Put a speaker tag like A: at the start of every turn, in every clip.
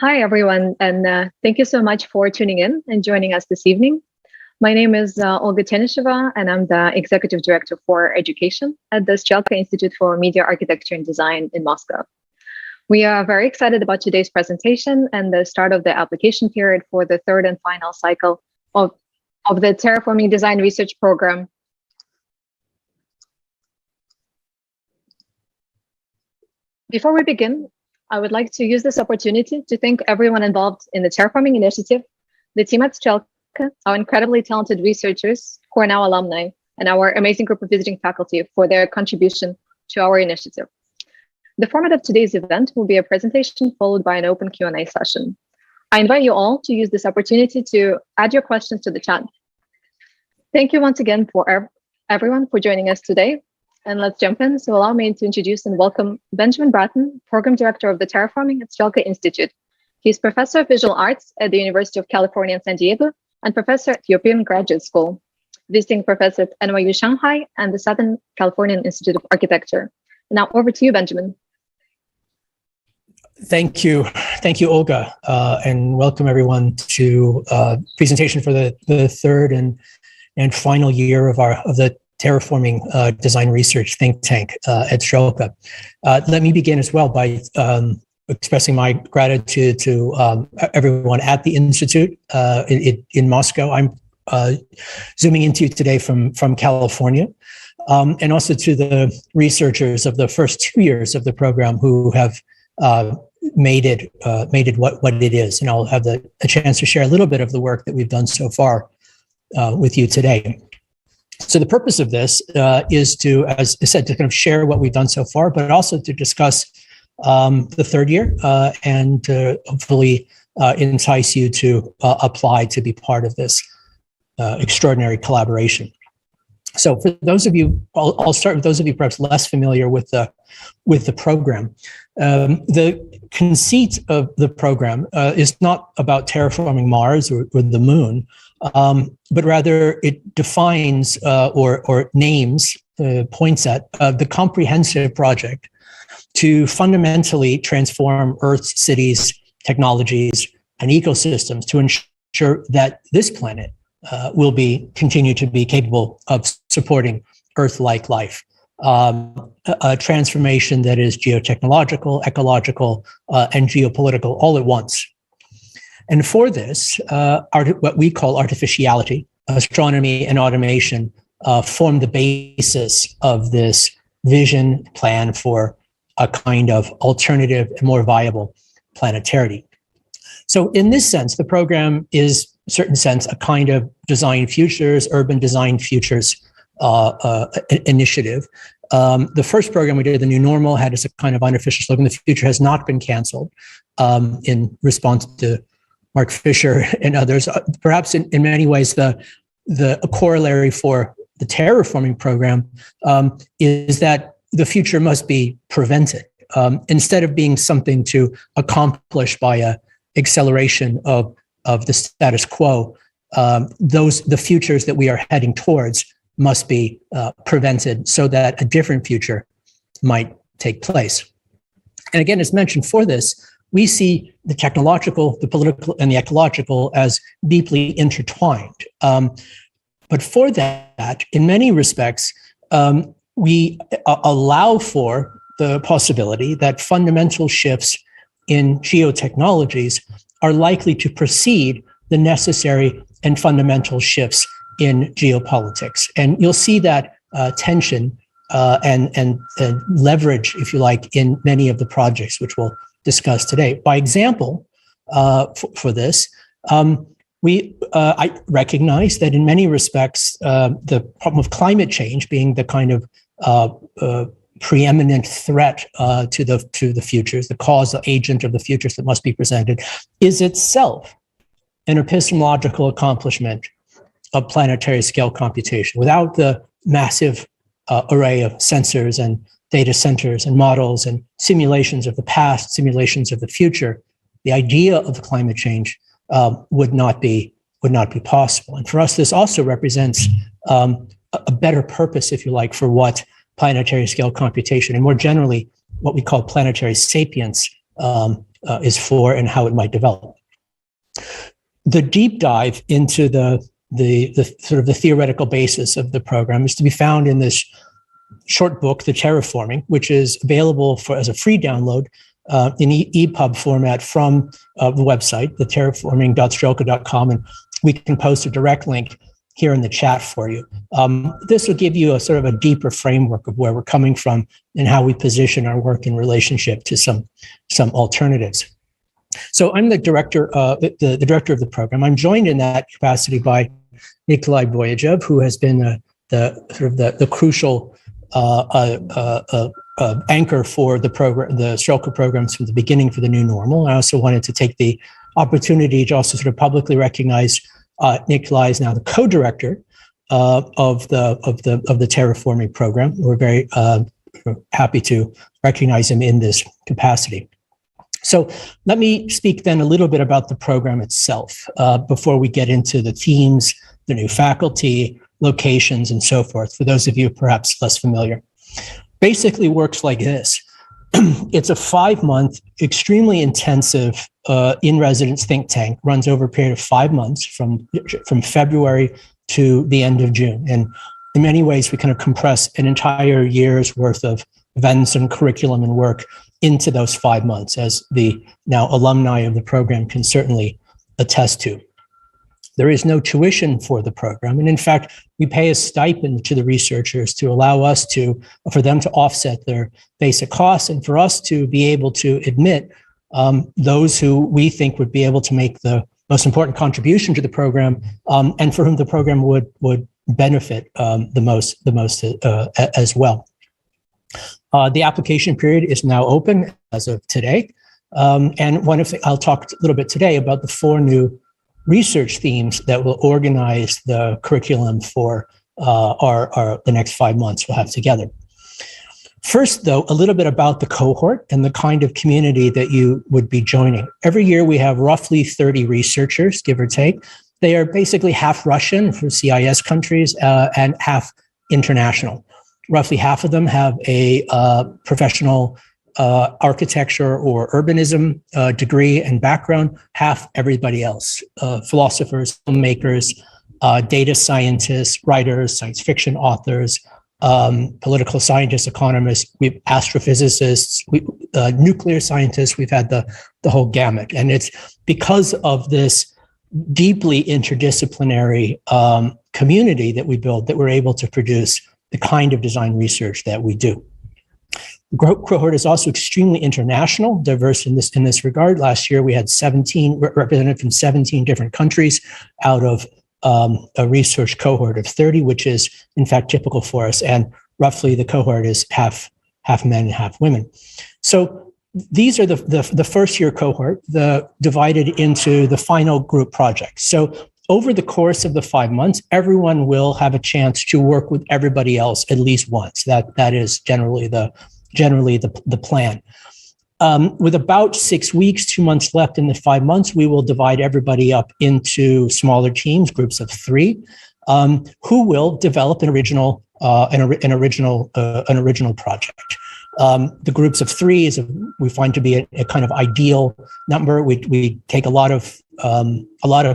A: Hi, everyone, and thank you so much for tuning in and joining us this evening. My name is Olga Tenisheva, and I'm the Executive Director for Education at the Strelka Institute for Media Architecture and Design in Moscow. We are very excited about today's presentation and the start of the application period for the third and final cycle of the Terraforming Design Research Program. Before we begin, I would like to use this opportunity to thank everyone involved in the Terraforming initiative, the team at Strelka, our incredibly talented researchers who are now alumni, and our amazing group of visiting faculty for their contribution to our initiative. The format of today's event will be a presentation followed by an open Q&A session. I invite you all to use this opportunity to add your questions to the chat. Thank you once again for everyone for joining us today. And let's jump in. So allow me to introduce and welcome Benjamin Bratton, Program Director of the Terraforming at Strelka Institute. He's Professor of Visual Arts at the University of California in San Diego and Professor at the European Graduate School, visiting Professor at NYU Shanghai and the Southern Californian Institute of Architecture. Now over to you, Benjamin.
B: Thank you, Olga, and welcome everyone to presentation for the third and final year of the Terraforming Design Research think tank at Strelka. Let me begin as well by expressing my gratitude to everyone at the Institute in Moscow. I'm zooming into you today from California, and also to the researchers of the first 2 years of the program who have made it what it is. And I'll have a chance to share a little bit of the work that we've done so far with you today. So the purpose of this is to, as I said, to kind of share what we've done so far, but also to discuss the third year and to hopefully entice you to apply to be part of this extraordinary collaboration. So for those of you, I'll start with those of you perhaps less familiar with the program. The conceit of the program is not about terraforming Mars or the moon, but rather it defines or names, points at the comprehensive project to fundamentally transform Earth's cities, technologies, and ecosystems to ensure that this planet will continue to be capable of supporting Earth-like life. A transformation that is geotechnological, ecological, and geopolitical all at once. And for this, what we call artificiality, astronomy, and automation form the basis of this vision plan for a kind of alternative and more viable planetarity. So in this sense, the program is, in a certain sense, a kind of design futures, urban design futures initiative. The first program we did, The New Normal, had as a kind of unofficial slogan, "The future has not been canceled," in response to Mark Fisher and others. Perhaps in many ways, the corollary for the terraforming program is that the future must be prevented. Instead of being something to accomplish by a acceleration of the status quo, the futures that we are heading towards must be prevented so that a different future might take place. And again, as mentioned for this, we see the technological, the political, and the ecological as deeply intertwined. But for that, in many respects, we allow for the possibility that fundamental shifts in geotechnologies are likely to precede the necessary and fundamental shifts in geopolitics. And you'll see that tension and leverage, if you like, in many of the projects which we'll discuss today. By example, for this, I recognize that in many respects, the problem of climate change being the kind of preeminent threat to the futures, the causal agent of the futures that must be presented, is itself an epistemological accomplishment of planetary scale computation. Without the massive array of sensors and data centers and models and simulations of the past, simulations of the future, the idea of climate change would not be possible. And for us, this also represents a better purpose, if you like, for what planetary scale computation and more generally what we call planetary sapience is for and how it might develop. The deep dive into the sort of the theoretical basis of the program is to be found in this short book, The Terraforming, which is available as a free download in EPUB format from the website, the terraforming.strelka.com, and we can post a direct link here in the chat for you. This will give you a sort of a deeper framework of where we're coming from and how we position our work in relationship to some alternatives. So I'm the director, the director of the program. I'm joined in that capacity by Nikolai Boyajev, who has been the crucial anchor for the program, the Strelka programs from the beginning for the new normal. I also wanted to take the opportunity to also sort of publicly recognize Nikolai is now the co-director of the Terraforming program. We're very happy to recognize him in this capacity. So let me speak then a little bit about the program itself before we get into the themes, the new faculty, locations, and so forth, for those of you perhaps less familiar. Basically works like this. It's a 5-month, extremely intensive in-residence think tank, runs over a period of 5 months from February to the end of June. And in many ways, we kind of compress an entire year's worth of events and curriculum and work into those 5 months, as the now alumni of the program can certainly attest to. There is no tuition for the program. And in fact, we pay a stipend to the researchers to allow us for them to offset their basic costs and for us to be able to admit those who we think would be able to make the most important contribution to the program and for whom the program would benefit the most as well. The application period is now open as of today. And I'll talk a little bit today about the 4 new research themes that will organize the curriculum for the next 5 months we'll have together. First, though, a little bit about the cohort and the kind of community that you would be joining. Every year we have roughly 30 researchers, give or take. They are basically half Russian for CIS countries and half international. Roughly half of them have a professional architecture or urbanism degree and background, half everybody else, philosophers, filmmakers, data scientists, writers, science fiction authors, political scientists, economists, astrophysicists, nuclear scientists. We've had the whole gamut. And it's because of this deeply interdisciplinary community that we build that we're able to produce the kind of design research that we do. The cohort is also extremely international, diverse in this regard. Last year, we had 17 represented from 17 different countries out of a research cohort of 30, which is in fact typical for us. And roughly the cohort is half men and half women. So these are the first year cohort, divided into the final group projects. So over the course of the 5 months, everyone will have a chance to work with everybody else at least once. That is generally the plan. With about 6 weeks, 2 months left in the 5 months, we will divide everybody up into smaller teams, groups of 3, who will develop an original project. The groups of 3 we find to be a kind of ideal number. We take a lot of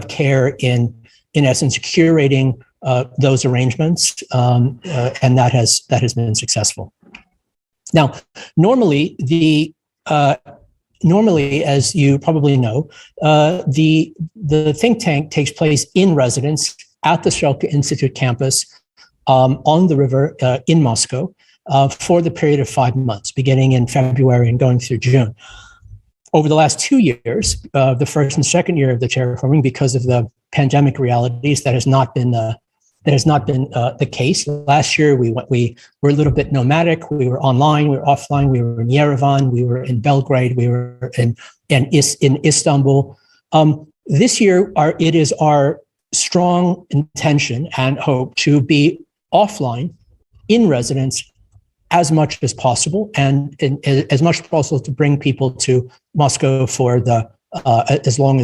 B: care in essence curating those arrangements, and that has been successful. Now, normally, as you probably know, the think tank takes place in residence at the Strelka Institute campus on the river in Moscow for the period of 5 months, beginning in February and going through June. Over the last 2 years, the first and second year of the terraforming, because of the pandemic realities, that has not been the case. Last year, we were a little bit nomadic. We were online, we were offline, we were in Yerevan, we were in Belgrade, we were in Istanbul. This year, it is our strong intention and hope to be offline in residence as much as possible, and as much as possible to bring people to Moscow for as much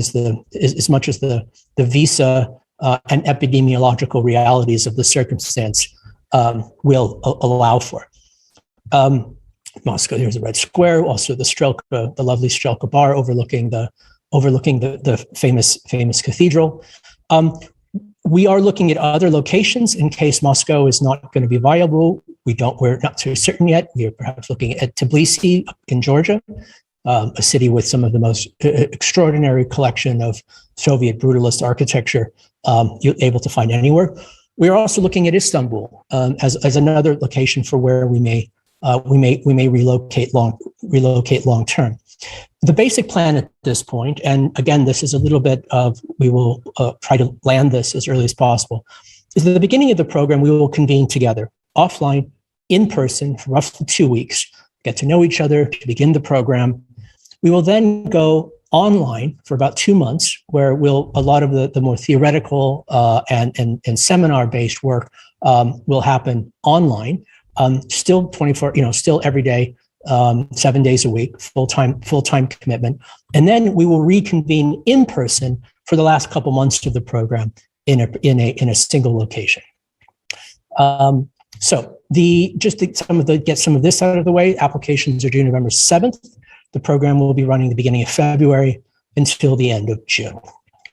B: as the visa and epidemiological realities of the circumstance will allow for. Moscow. There's a red square, also the Strelka, the lovely Strelka bar overlooking the famous cathedral. We are looking at other locations in case Moscow is not going to be viable. We're not so certain yet. We are perhaps looking at Tbilisi in Georgia, a city with some of the most extraordinary collection of Soviet brutalist architecture you're able to find anywhere. We are also looking at Istanbul as another location for where we may relocate long term. The basic plan at this point, and again, this is a little bit of, we will try to land this as early as possible, is at the beginning of the program, we will convene together, offline, in person, for roughly 2 weeks, get to know each other, to begin the program. We will then go online for about 2 months, where a lot of the more theoretical and seminar-based work will happen online, still 24, still every day, 7 days a week, full-time commitment. And then we will reconvene in person for the last couple months of the program in a single location. So get some of this out of the way. Applications are due November 7th. The program will be running the beginning of February until the end of June.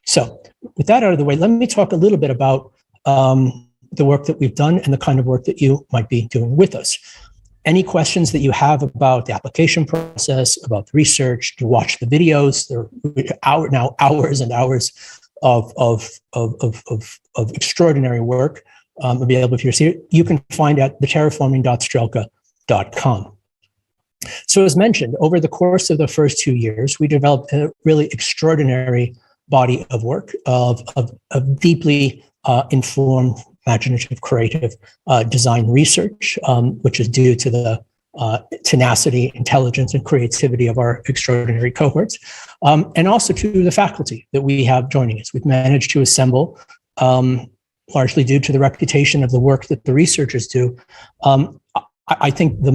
B: So with that out of the way, let me talk a little bit about the work that we've done and the kind of work that you might be doing with us. Any questions that you have about the application process, about the research, to watch the videos, there are now hours and hours of extraordinary work available if you're serious. You can find at terraforming.strelka.com. So as mentioned, over the course of the first 2 years, we developed a really extraordinary body of work of deeply informed, imaginative, creative design research, which is due to the tenacity, intelligence, and creativity of our extraordinary cohorts, and also to the faculty that we have joining us. We've managed to assemble, largely due to the reputation of the work that the researchers do, I think the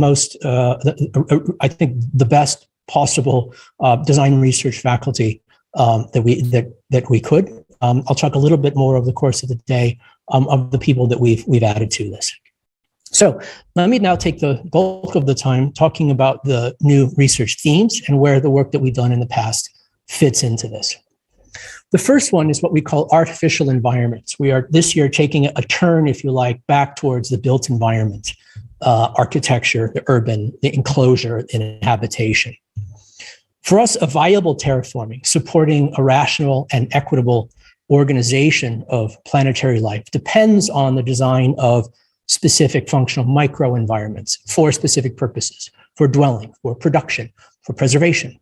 B: best possible design research faculty that we could. I'll talk a little bit more over the course of the day of the people that we've added to this. So let me now take the bulk of the time talking about the new research themes and where the work that we've done in the past fits into this. The first one is what we call artificial environments. We are this year taking a turn, if you like, back towards the built environment, architecture, the urban, the enclosure, and habitation. For us, a viable terraforming, supporting a rational and equitable organization of planetary life, depends on the design of specific functional microenvironments for specific purposes, for dwelling, for production, for preservation.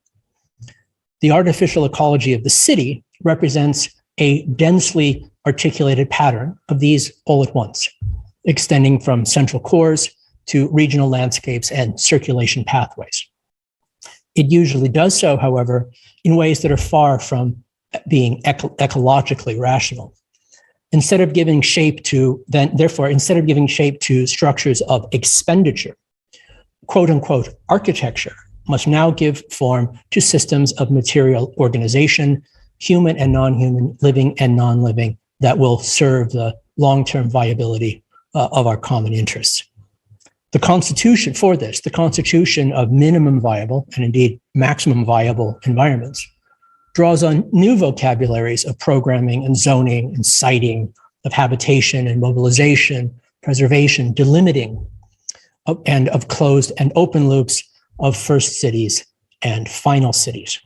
B: The artificial ecology of the city represents a densely articulated pattern of these all at once, extending from central cores to regional landscapes and circulation pathways. It usually does so, however, in ways that are far from being ecologically rational. Instead of giving shape to structures of expenditure, quote unquote, architecture must now give form to systems of material organization, human and non-human, living and non-living, that will serve the long-term viability of our common interests. The constitution of minimum viable and indeed maximum viable environments draws on new vocabularies of programming and zoning and siting, of habitation and mobilization, preservation, delimiting, and of closed and open loops of first cities and final cities.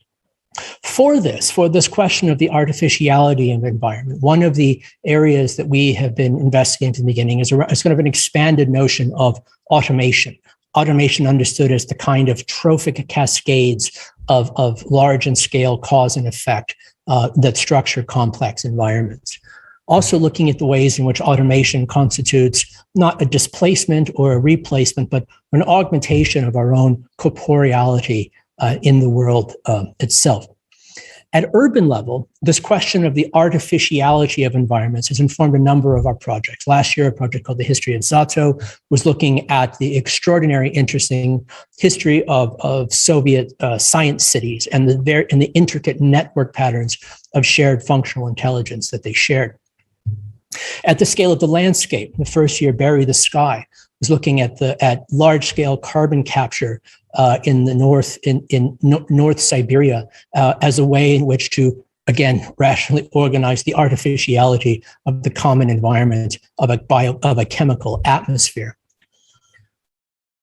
B: For this question of the artificiality of environment, one of the areas that we have been investigating in the beginning is kind of an expanded notion of automation. Automation understood as the kind of trophic cascades of large and scale cause and effect that structure complex environments. Also looking at the ways in which automation constitutes not a displacement or a replacement, but an augmentation of our own corporeality in the world itself. At urban level, this question of the artificiality of environments has informed a number of our projects. Last year, a project called The History of Zato was looking at the extraordinary, interesting history of Soviet science cities and the intricate network patterns of shared functional intelligence that they shared. At the scale of the landscape, the first year, Bury the Sky was looking at large-scale carbon capture in the North Siberia as a way in which to, again, rationally organize the artificiality of the common environment of a chemical atmosphere.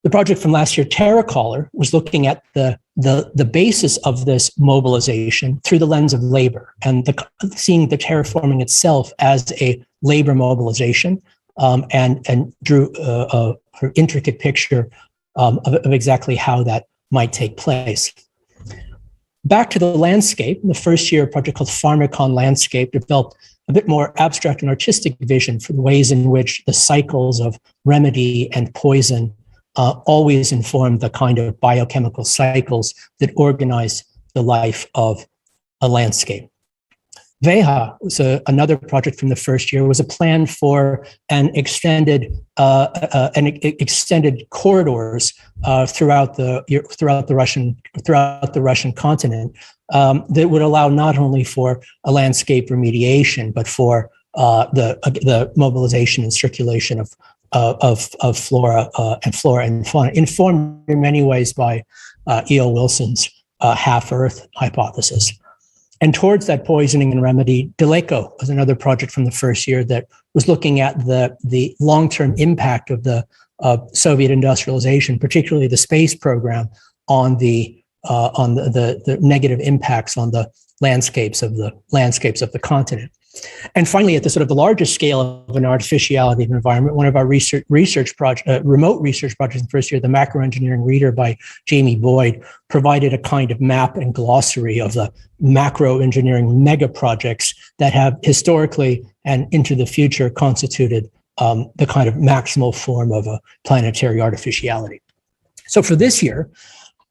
B: The project from last year, Terracaller, was looking at the basis of this mobilization through the lens of labor and seeing the terraforming itself as a labor mobilization, and drew a intricate picture of exactly how that might take place. Back to the landscape, in the first year, a project called Pharmacon Landscape developed a bit more abstract and artistic vision for the ways in which the cycles of remedy and poison always inform the kind of biochemical cycles that organize the life of a landscape. Veja was another project from the first year, was a plan for an extended corridors throughout the Russian continent that would allow not only for a landscape remediation, but for the mobilization and circulation of flora and fauna, informed in many ways by E.O. Wilson's half-Earth hypothesis. And towards that poisoning and remedy, Daleko was another project from the first year that was looking at the long-term impact of the Soviet industrialization, particularly the space program, on the negative impacts on the landscapes of the continent. And finally, at the sort of the largest scale of an artificiality of environment, one of our remote research projects in the first year, the Macroengineering Reader by Jamie Boyd, provided a kind of map and glossary of the macroengineering mega projects that have historically and into the future constituted the kind of maximal form of a planetary artificiality. So for this year,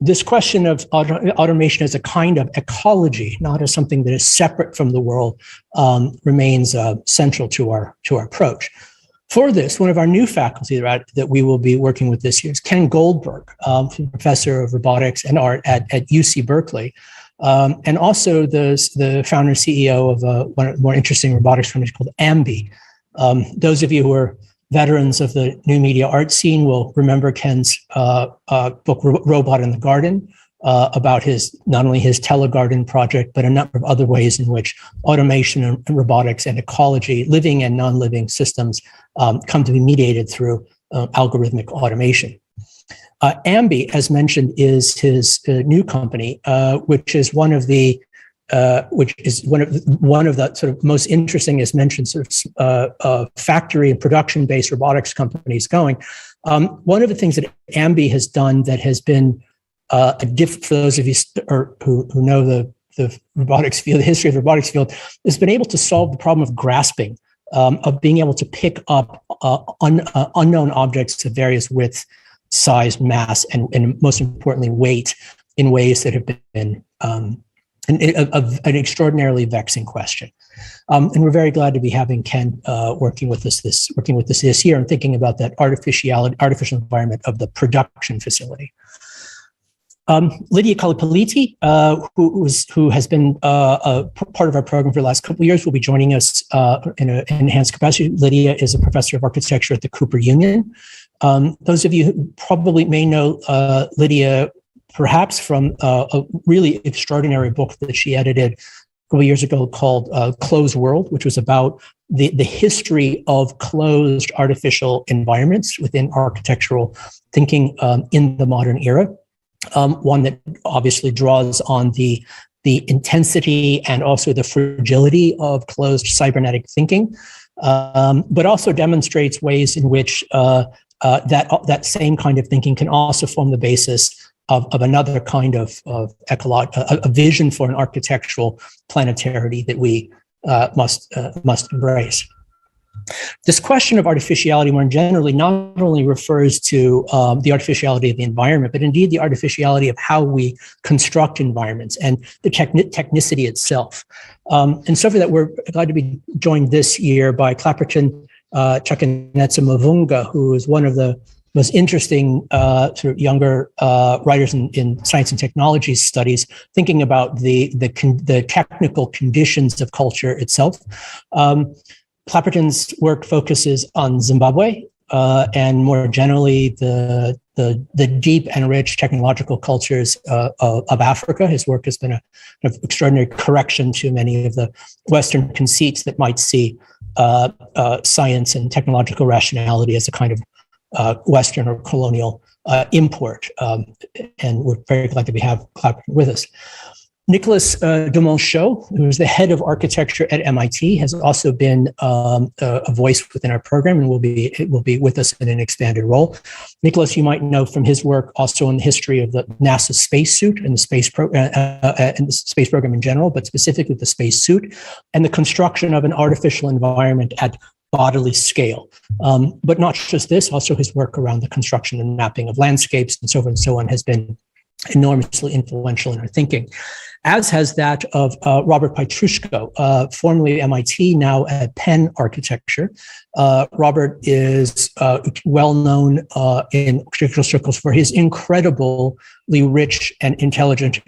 B: this question of automation as a kind of ecology, not as something that is separate from the world, remains central to our approach. For this, one of our new faculty that we will be working with this year is Ken Goldberg, professor of robotics and art at UC Berkeley, and also the founder and CEO of one of the more interesting robotics companies called Ambi. Those of you who are veterans of the new media art scene will remember Ken's book, Robot in the Garden, about not only his telegarden project, but a number of other ways in which automation and robotics and ecology, living and non-living systems, come to be mediated through algorithmic automation. Ambi, as mentioned, is his new company, which is one of the sort of most interesting, as mentioned, sort of factory and production-based robotics companies going. One of the things that Ambi has done that has been for those of you who know the robotics field, the history of the robotics field, has been able to solve the problem of grasping, of being able to pick up unknown objects of various width, size, mass, and most importantly, weight, in ways that have been an extraordinarily vexing question. And we're very glad to be having Ken working with us this year and thinking about that artificial environment of the production facility. Lydia Kalipoliti, who has been a part of our program for the last couple of years, will be joining us in an enhanced capacity. Lydia is a professor of architecture at the Cooper Union. Those of you who probably may know Lydia perhaps from a really extraordinary book that she edited a couple of years ago called Closed World, which was about the history of closed artificial environments within architectural thinking in the modern era. One that obviously draws on the intensity and also the fragility of closed cybernetic thinking, but also demonstrates ways in which that same kind of thinking can also form the basis of another kind of a vision for an architectural planetarity that we must embrace. This question of artificiality more generally not only refers to the artificiality of the environment, but indeed the artificiality of how we construct environments and the technicity itself. And so for that, we're glad to be joined this year by Clapperton Chakanetsa-Mavunga, who is one of the most interesting sort of younger writers in science and technology studies, thinking about the technical conditions of culture itself. Clapperton's work focuses on Zimbabwe and more generally the deep and rich technological cultures of Africa. His work has been an extraordinary correction to many of the Western conceits that might see science and technological rationality as a kind of Western or colonial import. And we're very glad that we have Clapperton with us. Nicolas Dumonchot, who is the head of architecture at MIT, has also been a voice within our program and will be with us in an expanded role. Nicolas, you might know from his work also on the history of the NASA spacesuit and the space program in general, but specifically the spacesuit and the construction of an artificial environment at bodily scale. But not just this, also his work around the construction and mapping of landscapes and so forth and so on has been enormously influential in our thinking, as has that of Robert Pietruszko, formerly MIT, now at Penn Architecture. Robert is well known in architectural circles for his incredibly rich and intelligent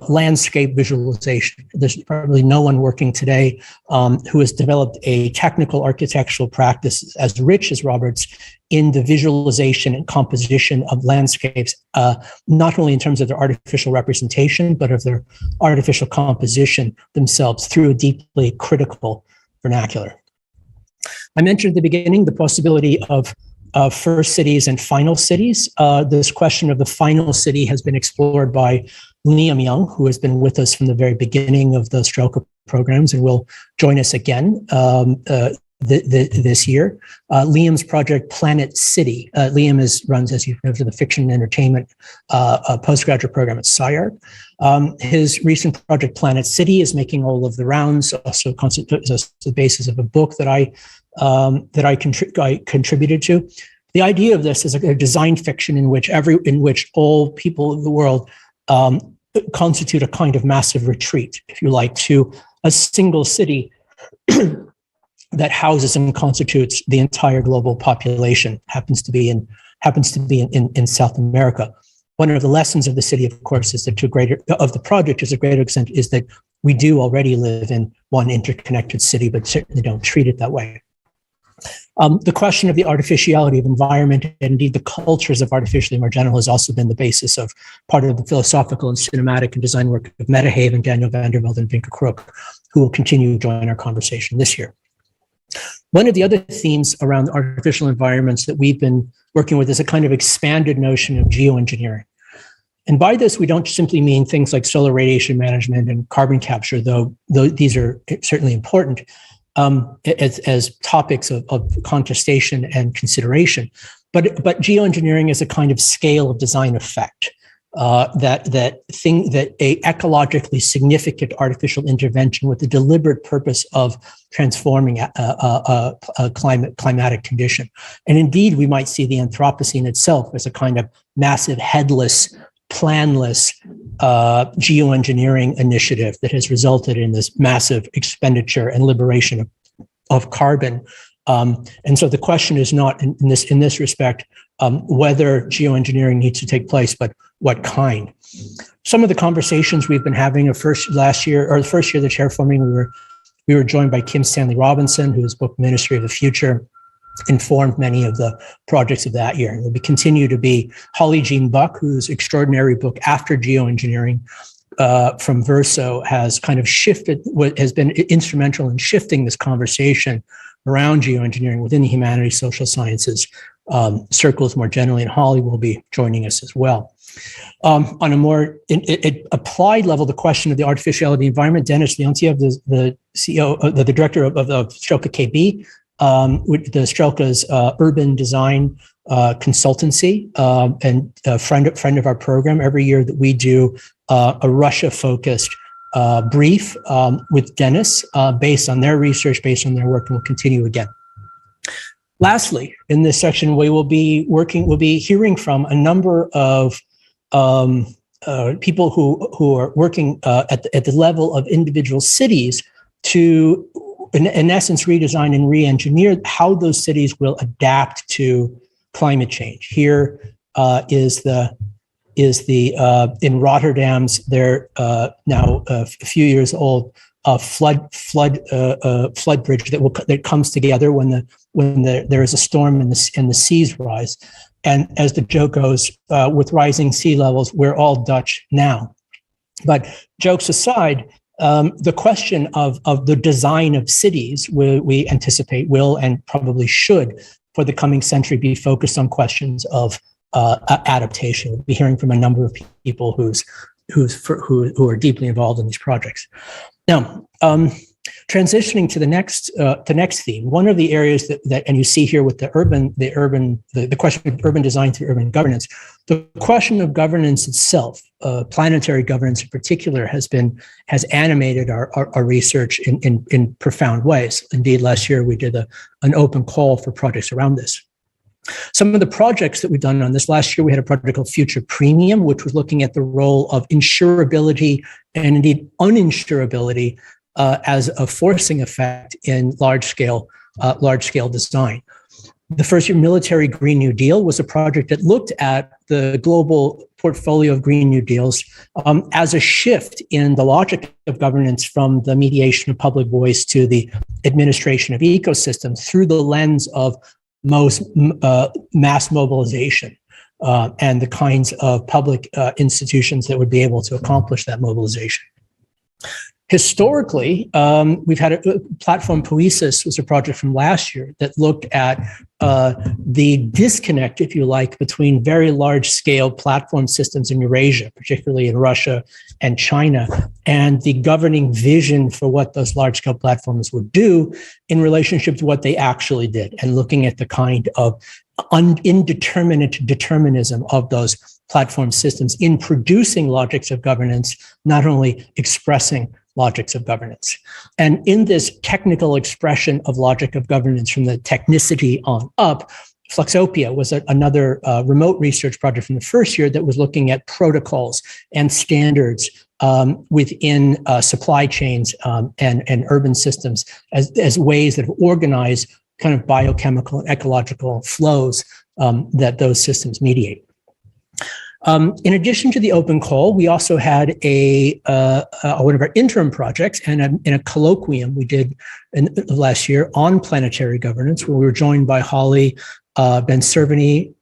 B: landscape visualization. There's probably no one working today who has developed a technical architectural practice as rich as Robert's in the visualization and composition of landscapes, not only in terms of their artificial representation, but of their artificial composition themselves through a deeply critical vernacular. I mentioned at the beginning the possibility of first cities and final cities. This question of the final city has been explored by Liam Young, who has been with us from the very beginning of the Strelka programs and will join us again this year. Liam's project, Planet City. Liam runs, as you know, the fiction and entertainment postgraduate program at SCI-Arc. His recent project, Planet City, is making all of the rounds, also constitutes the basis of a book that I contributed to. The idea of this is a design fiction in which all people of the world constitute a kind of massive retreat, if you like, to a single city that houses and constitutes the entire global population. Happens to be in South America. One of the lessons of the city, of course, is that the project, to a greater extent, is that we do already live in one interconnected city, but certainly don't treat it that way. The question of the artificiality of environment and indeed the cultures of artificially more general has also been the basis of part of the philosophical and cinematic and design work of Metahaven, Daniel Vandervelde, and Vinka Crook, who will continue to join our conversation this year. One of the other themes around artificial environments that we've been working with is a kind of expanded notion of geoengineering. And by this, we don't simply mean things like solar radiation management and carbon capture, though these are certainly important as topics of contestation and consideration. But geoengineering is a kind of scale of design effect. That a ecologically significant artificial intervention with the deliberate purpose of transforming a climatic condition. And indeed, we might see the Anthropocene itself as a kind of massive, headless, planless geoengineering initiative that has resulted in this massive expenditure and liberation of carbon. And so the question is not in this respect whether geoengineering needs to take place, but what kind. Some of the conversations we've been having the first year of the Terraforming, we were joined by Kim Stanley Robinson, whose book Ministry of the Future informed many of the projects of that year. And will continue to be Holly Jean Buck, whose extraordinary book After Geoengineering from Verso has kind of has been instrumental in shifting this conversation around geoengineering within the humanities, social sciences circles more generally, and Holly will be joining us as well. On a more applied level, the question of the artificiality of the environment, Dennis Leontiev, the CEO, the director of Strelka KB, the Strelka's urban design consultancy, and a friend of our program. Every year that we do a Russia-focused brief with Dennis, based on their research, based on their work, and we'll continue again. Lastly, in this section, we'll be hearing from a number of people who are working at the level of individual cities to, in essence, redesign and re-engineer how those cities will adapt to climate change. Here is the is the in Rotterdam's, they're now a few years old, flood bridge that comes together when there is a storm and the seas rise. And as the joke goes, with rising sea levels, we're all Dutch now. But jokes aside, the question of the design of cities, we anticipate will and probably should for the coming century be focused on questions of adaptation. We'll be hearing from a number of people who are deeply involved in these projects. Now, transitioning to the next theme, one of the areas that and you see here with the question of urban design through urban governance, the question of governance itself, planetary governance in particular, has animated our research in profound ways. Indeed, last year we did an open call for projects around this. Some of the projects that we've done on this, last year we had a project called Future Premium, which was looking at the role of insurability and indeed uninsurability as a forcing effect in large-scale design. The first year military Green New Deal was a project that looked at the global portfolio of Green New Deals as a shift in the logic of governance from the mediation of public voice to the administration of ecosystems through the lens of mass mobilization and the kinds of public institutions that would be able to accomplish that mobilization. Historically, we've had a platform Poesis was a project from last year that looked at the disconnect, if you like, between very large-scale platform systems in Eurasia, particularly in Russia and China, and the governing vision for what those large-scale platforms would do in relationship to what they actually did, and looking at the kind of indeterminate determinism of those platform systems in producing logics of governance, not only expressing logics of governance. And in this technical expression of logic of governance from the technicity on up, Fluxopia was another remote research project from the first year that was looking at protocols and standards within supply chains and urban systems as ways that organize kind of biochemical and ecological flows that those systems mediate. In addition to the open call, we also had one of our interim projects and in a colloquium we did last year on planetary governance, where we were joined by Holly, Ben Cerveny,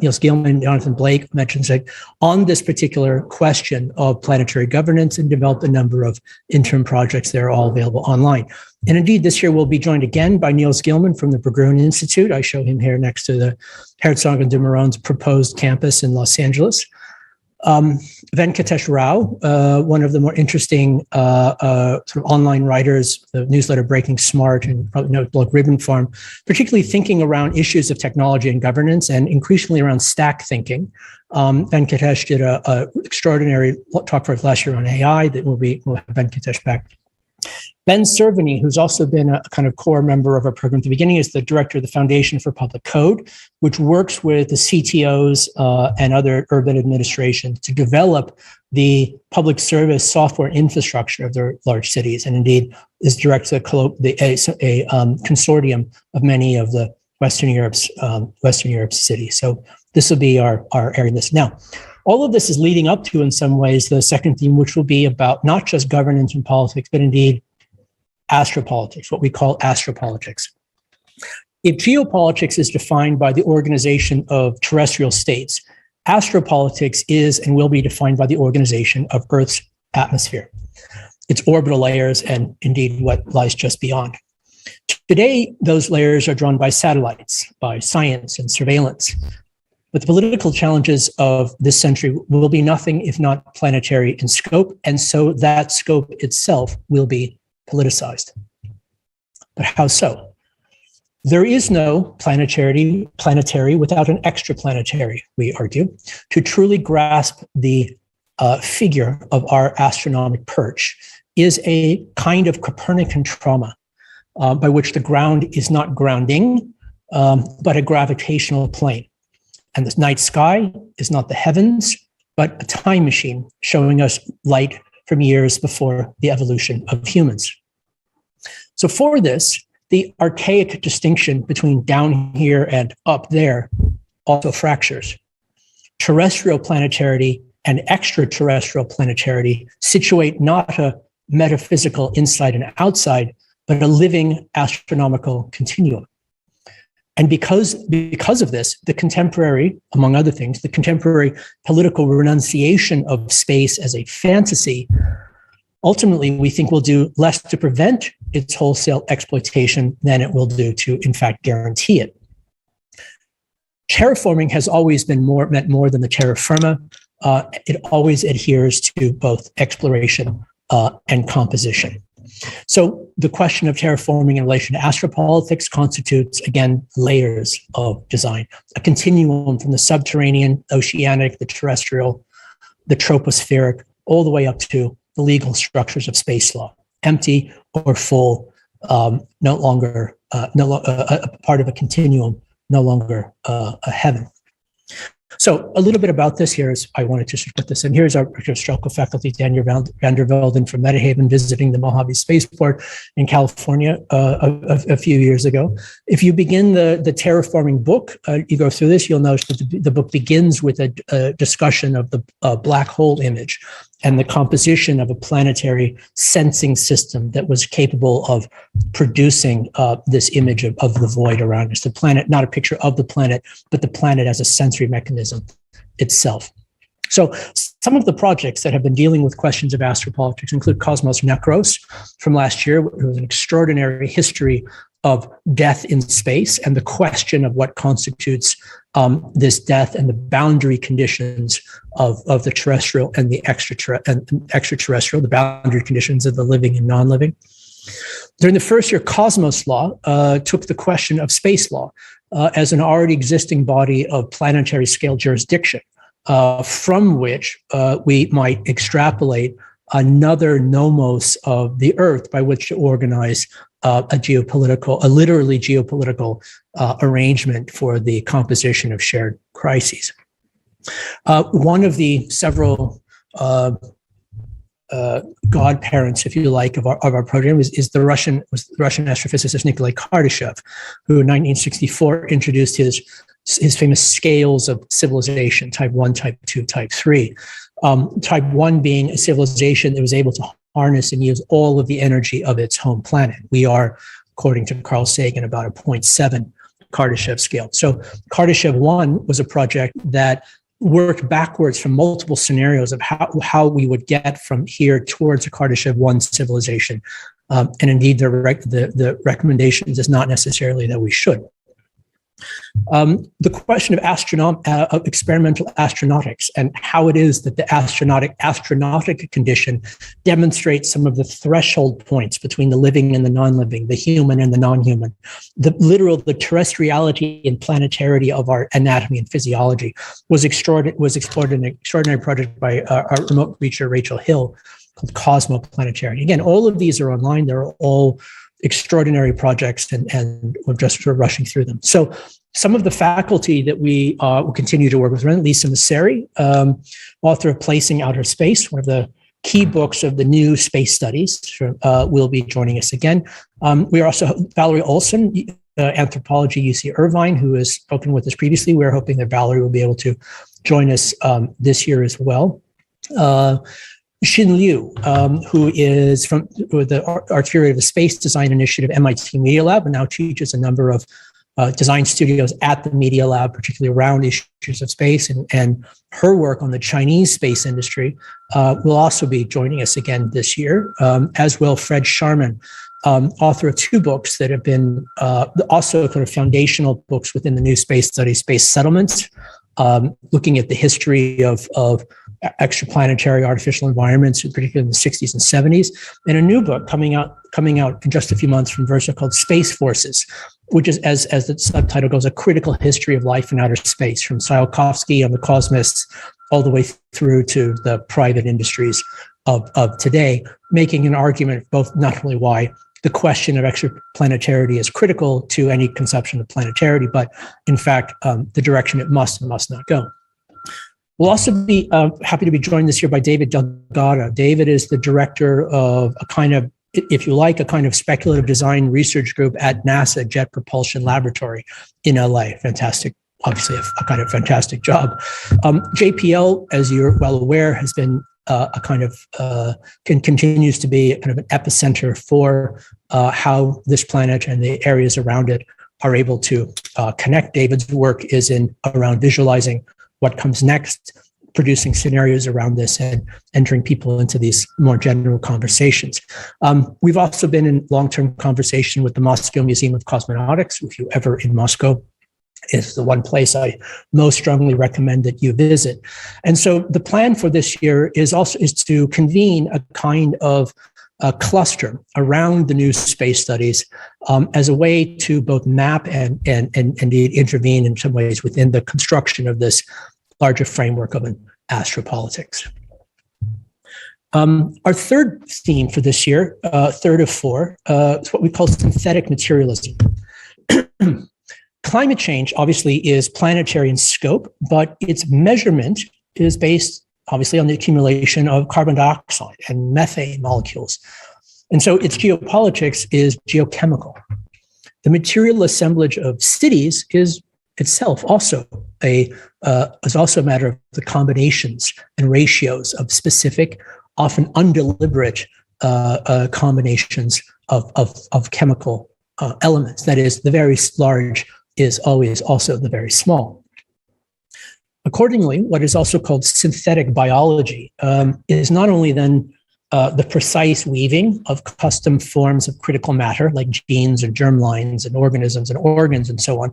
B: Niels Gilman, Jonathan Blake mentions that on this particular question of planetary governance, and developed a number of interim projects that are all available online. And indeed, this year we'll be joined again by Niels Gilman from the Berggruen Institute. I show him here next to the Herzog and de Meuron's proposed campus in Los Angeles. Venkatesh Rao, one of the more interesting sort of online writers, the newsletter Breaking Smart, and probably know blog Ribbon Farm, particularly thinking around issues of technology and governance, and increasingly around stack thinking. Venkatesh did a extraordinary talk for us last year on AI that we'll have Venkatesh back. Ben Cerveny, who's also been a kind of core member of our program at the beginning, is the director of the Foundation for Public Code, which works with the CTOs and other urban administrations to develop the public service software infrastructure of their large cities, and indeed is director of a consortium of many of the Western Europe's cities. So this will be our area in this. Now, all of this is leading up to, in some ways, the second theme, which will be about not just governance and politics, but indeed astropolitics, what we call astropolitics. If geopolitics is defined by the organization of terrestrial states, astropolitics is and will be defined by the organization of Earth's atmosphere, its orbital layers, and indeed what lies just beyond. Today, those layers are drawn by satellites, by science and surveillance. But the political challenges of this century will be nothing if not planetary in scope, and so that scope itself will be politicized. But how so? There is no planetary without an extraplanetary, we argue. To truly grasp the figure of our astronomic perch is a kind of Copernican trauma by which the ground is not grounding, but a gravitational plane. And the night sky is not the heavens, but a time machine showing us light from years before the evolution of humans. So for this, the archaic distinction between down here and up there also fractures. terrestrial planetary and extraterrestrial planetary situate not a metaphysical inside and outside, but a living astronomical continuum. And because of this, the contemporary, among other things, the contemporary political renunciation of space as a fantasy, ultimately, we think will do less to prevent its wholesale exploitation than it will do to, in fact, guarantee it. Terraforming has always been meant more than the terra firma. It always adheres to both exploration and composition. So the question of terraforming in relation to astropolitics constitutes, again, layers of design, a continuum from the subterranean, oceanic, the terrestrial, the tropospheric, all the way up to the legal structures of space law, empty or full, no longer a part of a continuum, no longer a heaven. So a little bit about this here is I wanted to put this in. Here's our Strelka faculty, Daniel van der Velden from Metahaven, visiting the Mojave Spaceport in California a few years ago. If you begin the terraforming book, you go through this, you'll notice that the book begins with a discussion of the black hole image and the composition of a planetary sensing system that was capable of producing this image of the void around us. The planet, not a picture of the planet, but the planet as a sensory mechanism itself. So some of the projects that have been dealing with questions of astropolitics include Cosmos Necros from last year. It was an extraordinary history of death in space and the question of what constitutes this death and the boundary conditions of the terrestrial and the extraterrestrial, the boundary conditions of the living and non-living. During the first year, Cosmos Law took the question of space law as an already existing body of planetary scale jurisdiction, from which we might extrapolate another nomos of the Earth by which to organize a literally geopolitical arrangement for the composition of shared crises. One of the several godparents, if you like, of our program is the Russian astrophysicist Nikolai Kardashev, who in 1964 introduced his famous scales of civilization, type 1, type 2, type 3. Type 1 being a civilization that was able to harness and use all of the energy of its home planet. We are, according to Carl Sagan, about a 0.7 Kardashev scale. So Kardashev 1 was a project that worked backwards from multiple scenarios of how we would get from here towards a Kardashev 1 civilization. And indeed, the recommendations is not necessarily that we should. The question of experimental astronautics and how it is that the astronautic condition demonstrates some of the threshold points between the living and the non-living, the human and the non-human, the terrestriality and planetarity of our anatomy and physiology was explored in an extraordinary project by our remote researcher Rachel Hill called Cosmoplanetary. Again, all of these are online. They're all extraordinary projects, and we're just sort of rushing through them. So some of the faculty that we will continue to work with, Lisa Nasseri, author of Placing Outer Space, one of the key books of the new space studies, will be joining us again. We are also Valerie Olson, anthropology, UC Irvine, who has spoken with us previously. We're hoping that Valerie will be able to join us this year as well. Xin Liu, who is from the Arts Theory of the Space Design Initiative, MIT Media Lab, and now teaches a number of design studios at the Media Lab, particularly around issues of space, and her work on the Chinese space industry will also be joining us again this year, as will Fred Sharman, author of 2 books that have been also kind of foundational books within the new space study, Space Settlements, looking at the history of extraplanetary artificial environments, particularly in the 60s and 70s, and a new book coming out in just a few months from Versa called Space Forces, which is, as the subtitle goes, a critical history of life in outer space, from Tsiolkovsky on the cosmos all the way through to the private industries of today, making an argument both not only why the question of extraplanetary is critical to any conception of planetarity, but in fact, the direction it must and must not go. We'll also be happy to be joined this year by David Delgado. David is the director of a kind of, if you like, a kind of speculative design research group at NASA Jet Propulsion Laboratory in LA. Fantastic obviously a kind of fantastic job. JPL, as you're well aware, has been a kind of continues to be kind of an epicenter for how this planet and the areas around it are able to connect. David's work is in around visualizing what comes next, producing scenarios around this, and entering people into these more general conversations. We've also been in long-term conversation with the Moscow Museum of Cosmonautics. If you're ever in Moscow, it's the one place I most strongly recommend that you visit. And so the plan for this year is to convene a kind of a cluster around the new space studies as a way to both map and indeed intervene in some ways within the construction of this larger framework of an astropolitics. Our third theme for this year, third of four, is what we call synthetic materialism. Climate change obviously is planetary in scope, but its measurement is based obviously on the accumulation of carbon dioxide and methane molecules. And so its geopolitics is geochemical. The material assemblage of cities is itself also a matter of the combinations and ratios of specific, often undeliberate combinations of chemical elements. That is, the very large is always also the very small. Accordingly, what is also called synthetic biology is not only then the precise weaving of custom forms of critical matter, like genes and germlines and organisms and organs and so on,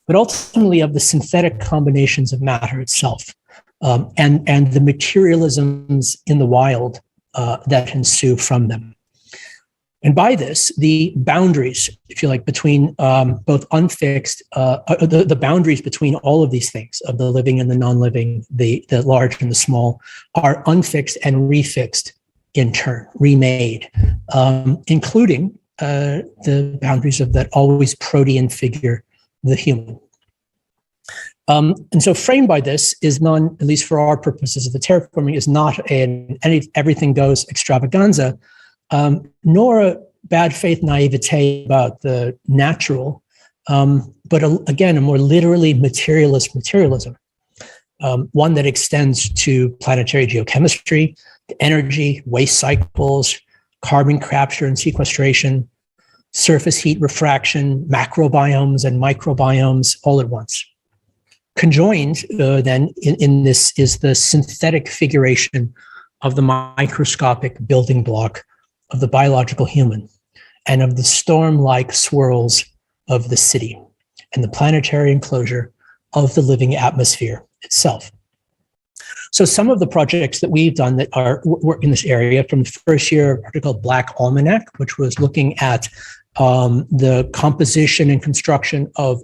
B: but ultimately of the synthetic combinations of matter itself and the materialisms in the wild that ensue from them. And by this, the boundaries, if you like, between both unfixed, the boundaries between all of these things, of the living and the non-living, the large and the small, are unfixed and refixed in turn, remade, including the boundaries of that always protean figure, the human. And so framed by this is none, at least for our purposes of the terraforming, is not an everything goes extravaganza, nor a bad faith naivete about the natural, but again, a more literally materialist materialism, one that extends to planetary geochemistry, energy, waste cycles, carbon capture and sequestration, surface heat refraction, macrobiomes and microbiomes all at once. Conjoined then in this is the synthetic figuration of the microscopic building block of the biological human and of the storm-like swirls of the city and the planetary enclosure of the living atmosphere itself. So some of the projects that we've done that work in this area, from the first year, a project called Black Almanac, which was looking at the composition and construction of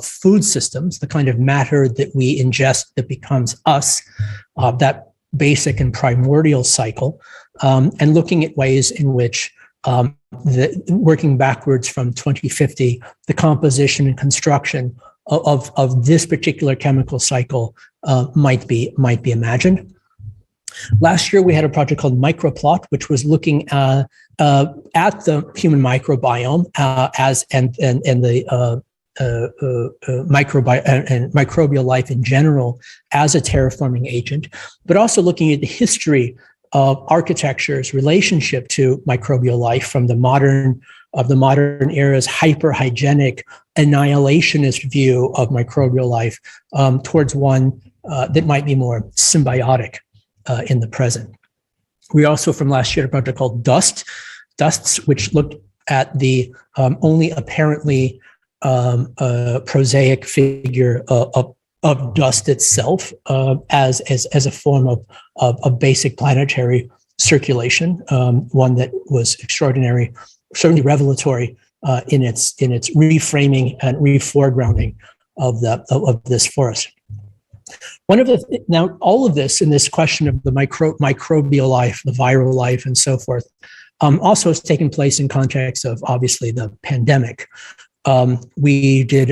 B: food systems, the kind of matter that we ingest that becomes us, that basic and primordial cycle, and looking at ways in which working backwards from 2050, the composition and construction of this particular chemical cycle might be imagined. Last year, we had a project called Microplot, which was looking at the human microbiome and the microbial life in general as a terraforming agent, but also looking at the history of architecture's relationship to microbial life from the modern era's hyper-hygienic annihilationist view of microbial life towards one that might be more symbiotic in the present. We also, from last year, had a project called Dusts, which looked at the only apparently prosaic figure of dust itself as a form of basic planetary circulation, one that was extraordinary, certainly revelatory in its reframing and reforegrounding of this forest. Now, all of this in this question of the microbial life, the viral life, and so forth, also has taken place in context of obviously the pandemic. We did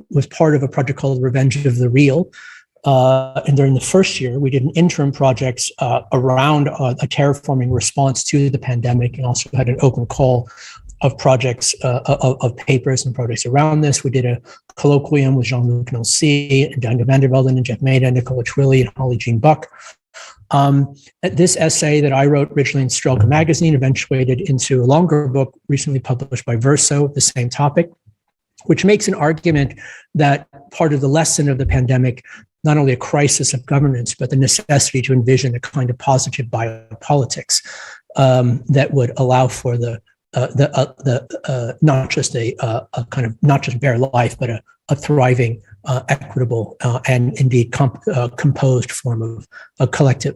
B: was part of a project called Revenge of the Real. And during the first year, we did an interim project around a terraforming response to the pandemic, and also had an open call of projects, of papers and projects around this. We did a colloquium with Jean-Luc Nancy and Daniel van der Velden and Jeff Maida, Nicola Twilley and Holly Jean Buck. This essay that I wrote originally in Strelka magazine eventuated into a longer book recently published by Verso, the same topic, which makes an argument that part of the lesson of the pandemic, not only a crisis of governance, but the necessity to envision a kind of positive biopolitics that would allow for not just a kind of not just bare life, but a thriving, equitable, and indeed composed form of collective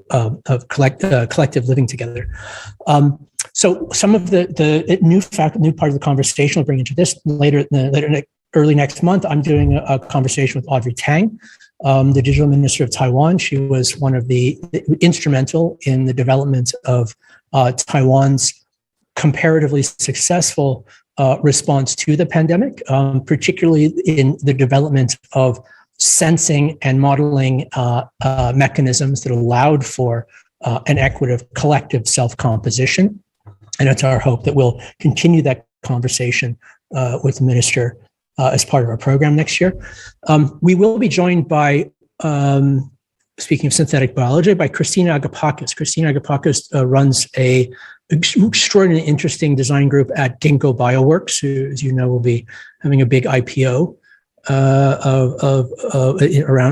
B: living together. So some of the new part of the conversation we'll bring into this early next month. I'm doing a conversation with Audrey Tang, the digital minister of Taiwan. She was one of the instrumental in the development of Taiwan's comparatively successful response to the pandemic, particularly in the development of sensing and modeling mechanisms that allowed for an equitable collective self-composition. And it's our hope that we'll continue that conversation with the minister as part of our program next year. We will be joined by, speaking of synthetic biology, by Christina Agapakis. Christina Agapakis runs a extraordinarily interesting design group at Ginkgo Bioworks, who, as you know, will be having a big IPO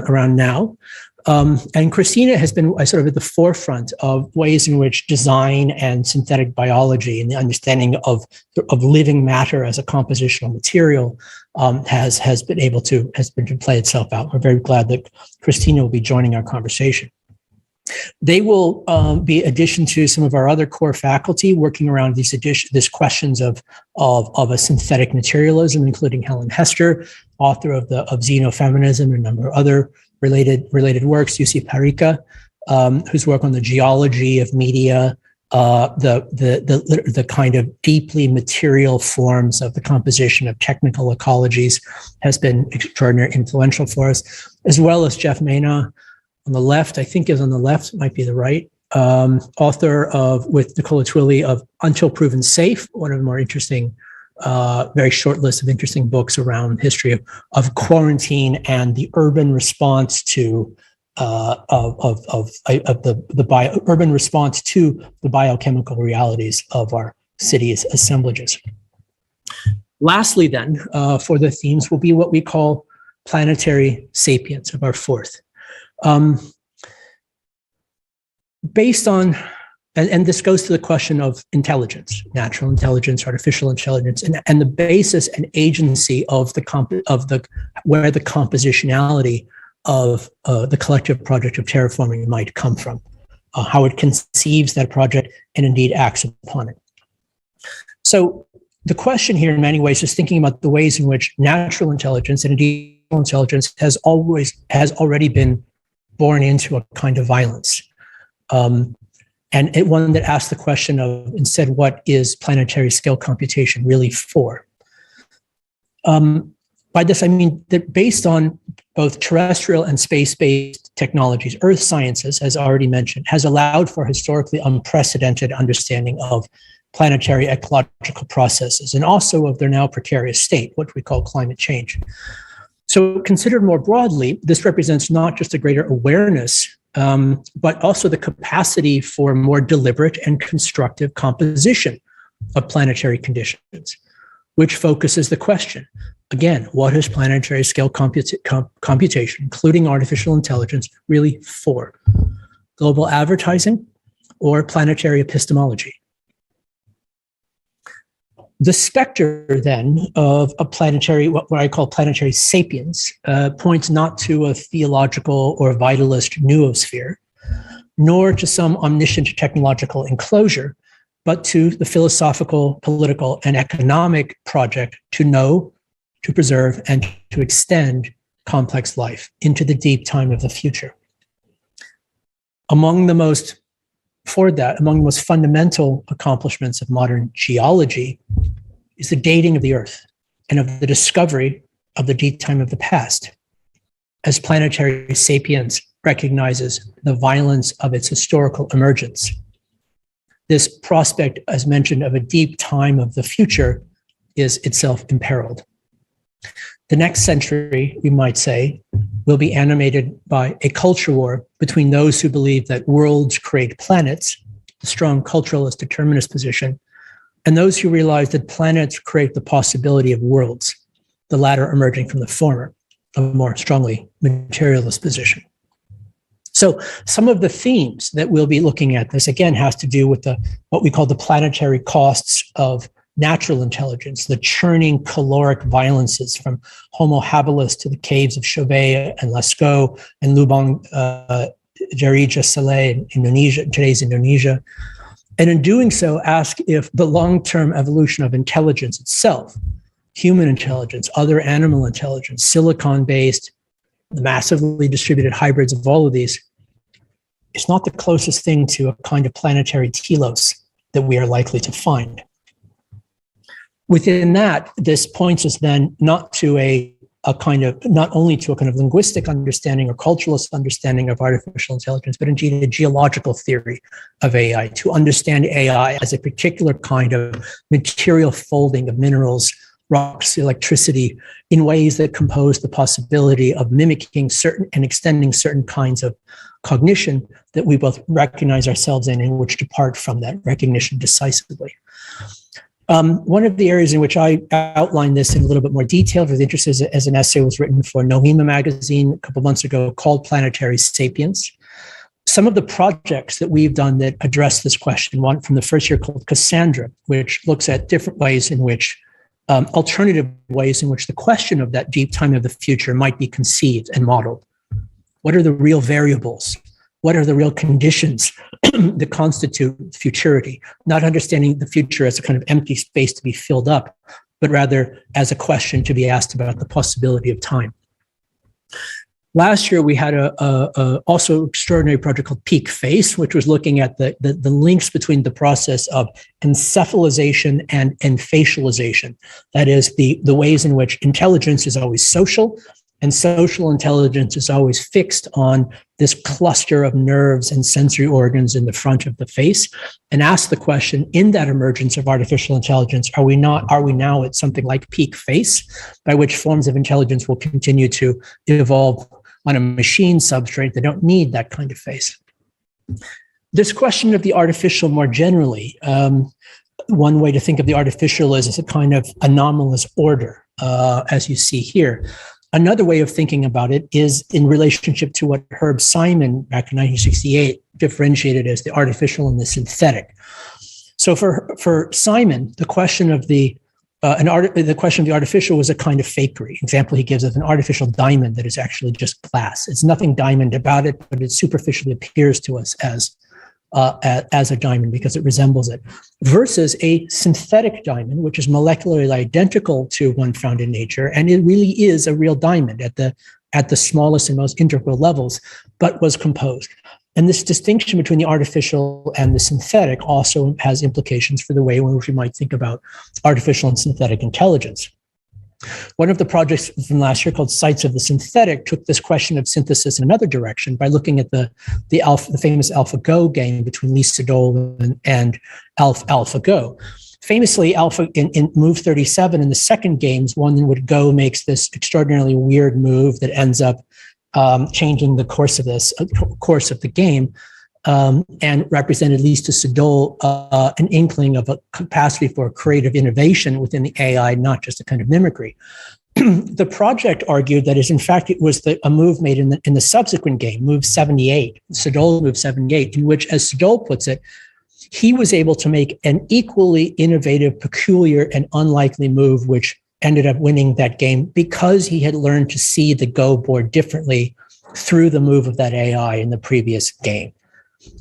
B: around now. And Christina has been sort of at the forefront of ways in which design and synthetic biology and the understanding of living matter as a compositional material has been to play itself out. We're very glad that Christina will be joining our conversation. They will be addition to some of our other core faculty working around these questions of a synthetic materialism, including Helen Hester, author of Xenofeminism and a number of other related works. Jussi Parikka, whose work on the geology of media, the kind of deeply material forms of the composition of technical ecologies, has been extraordinarily influential for us, as well as Jeff Maida on the left, I think is on the left, might be the right, author with Nicola Twilley of Until Proven Safe, one of the more interesting, very short list of interesting books around history of quarantine and the urban response to urban response to the biochemical realities of our cities' assemblages. Lastly, then, for the themes will be what we call planetary sapience of our fourth. Based on, and this goes to the question of intelligence, natural intelligence, artificial intelligence, and the basis and agency of where the compositionality of the collective project of terraforming might come from, how it conceives that project and indeed acts upon it. So the question here in many ways is thinking about the ways in which natural intelligence and indeed intelligence has already been born into a kind of violence. And one that asks the question of, instead, what is planetary scale computation really for? By this, I mean that based on both terrestrial and space-based technologies, Earth sciences, as already mentioned, has allowed for historically unprecedented understanding of planetary ecological processes and also of their now precarious state, what we call climate change. So considered more broadly, this represents not just a greater awareness, but also the capacity for more deliberate and constructive composition of planetary conditions, which focuses the question, again, what is planetary scale computation, including artificial intelligence, really for? Global advertising or planetary epistemology? The specter, then, of a planetary, what I call planetary sapience, points not to a theological or vitalist noosphere, nor to some omniscient technological enclosure, but to the philosophical, political, and economic project to know, to preserve, and to extend complex life into the deep time of the future. Among the most fundamental accomplishments of modern geology is the dating of the Earth and of the discovery of the deep time of the past, as planetary sapience recognizes the violence of its historical emergence. This prospect, as mentioned, of a deep time of the future is itself imperiled. The next century, we might say, will be animated by a culture war between those who believe that worlds create planets, a strong culturalist determinist position, and those who realize that planets create the possibility of worlds, the latter emerging from the former, a more strongly materialist position. So some of the themes that we'll be looking at this, again, has to do with what we call the planetary costs of natural intelligence, the churning caloric violences from Homo habilis to the caves of Chauvet and Lascaux and Lubang Jarija Saleh in Indonesia, today's Indonesia. And in doing so, ask if the long-term evolution of intelligence itself, human intelligence, other animal intelligence, silicon-based, the massively distributed hybrids of all of these, is not the closest thing to a kind of planetary telos that we are likely to find. Within that, this points us then not only to a kind of linguistic understanding or culturalist understanding of artificial intelligence, but indeed a geological theory of AI, to understand AI as a particular kind of material folding of minerals, rocks, electricity, in ways that compose the possibility of mimicking certain and extending certain kinds of cognition that we both recognize ourselves in and which depart from that recognition decisively. One of the areas in which I outlined this in a little bit more detail for the interest as an essay was written for Nohima magazine a couple months ago called Planetary, Sapience. Some of the projects that we've done that address this question, one from the first year called Cassandra, which looks at different ways in which, alternative ways in which the question of that deep time of the future might be conceived and modeled. What are the real variables? What are the real conditions that constitute futurity? Not understanding the future as a kind of empty space to be filled up, but rather as a question to be asked about the possibility of time. Last year, we had a also extraordinary project called Peak Face, which was looking at the links between the process of encephalization and facialization. That is, the ways in which intelligence is always social, and social intelligence is always fixed on this cluster of nerves and sensory organs in the front of the face, and ask the question, in that emergence of artificial intelligence, are we now at something like peak face, by which forms of intelligence will continue to evolve on a machine substrate that don't need that kind of face? This question of the artificial more generally, one way to think of the artificial is as a kind of anomalous order, as you see here. Another way of thinking about it is in relationship to what Herb Simon back in 1968 differentiated as the artificial and the synthetic. So for Simon, the question of the artificial was a kind of fakery. Example he gives of an artificial diamond that is actually just glass. It's nothing diamond about it, but it superficially appears to us as a diamond because it resembles it, versus a synthetic diamond, which is molecularly identical to one found in nature, and it really is a real diamond at the smallest and most integral levels, but was composed. And this distinction between the artificial and the synthetic also has implications for the way in which we might think about artificial and synthetic intelligence. One of the projects from last year called Sites of the Synthetic took this question of synthesis in another direction by looking at the famous AlphaGo game between Lee Sedol and AlphaGo. Famously, Alpha in move 37 in the second games, one in which Go makes this extraordinarily weird move that ends up changing the course of the game, and represented, at least to Sedol, an inkling of a capacity for creative innovation within the AI, not just a kind of mimicry. The project argued that in fact it was a move made in the subsequent game, move 78, Sedol move 78, in which, as Sedol puts it, he was able to make an equally innovative, peculiar, and unlikely move, which ended up winning that game because he had learned to see the Go board differently through the move of that AI in the previous game.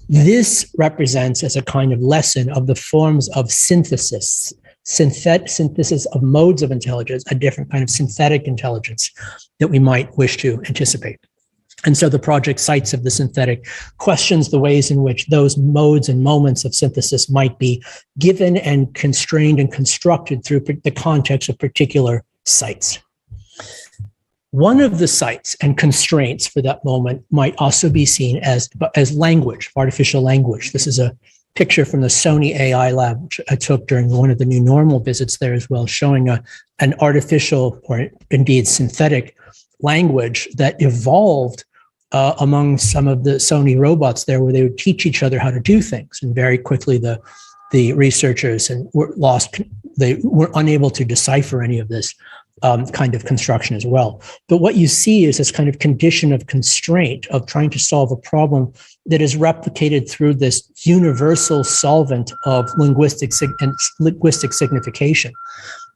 B: This represents as a kind of lesson of the forms of synthesis of modes of intelligence, a different kind of synthetic intelligence that we might wish to anticipate. And so the project Sites of the Synthetic questions the ways in which those modes and moments of synthesis might be given and constrained and constructed through the context of particular sites. One of the sites and constraints for that moment might also be seen as language, artificial language. This is a picture from the Sony AI lab, which I took during one of the new normal visits there as well, showing an artificial or indeed synthetic language that evolved among some of the Sony robots there, where they would teach each other how to do things. And very quickly, the researchers they were unable to decipher any of this kind of construction as well. But what you see is this kind of condition of constraint of trying to solve a problem that is replicated through this universal solvent of linguistic signification,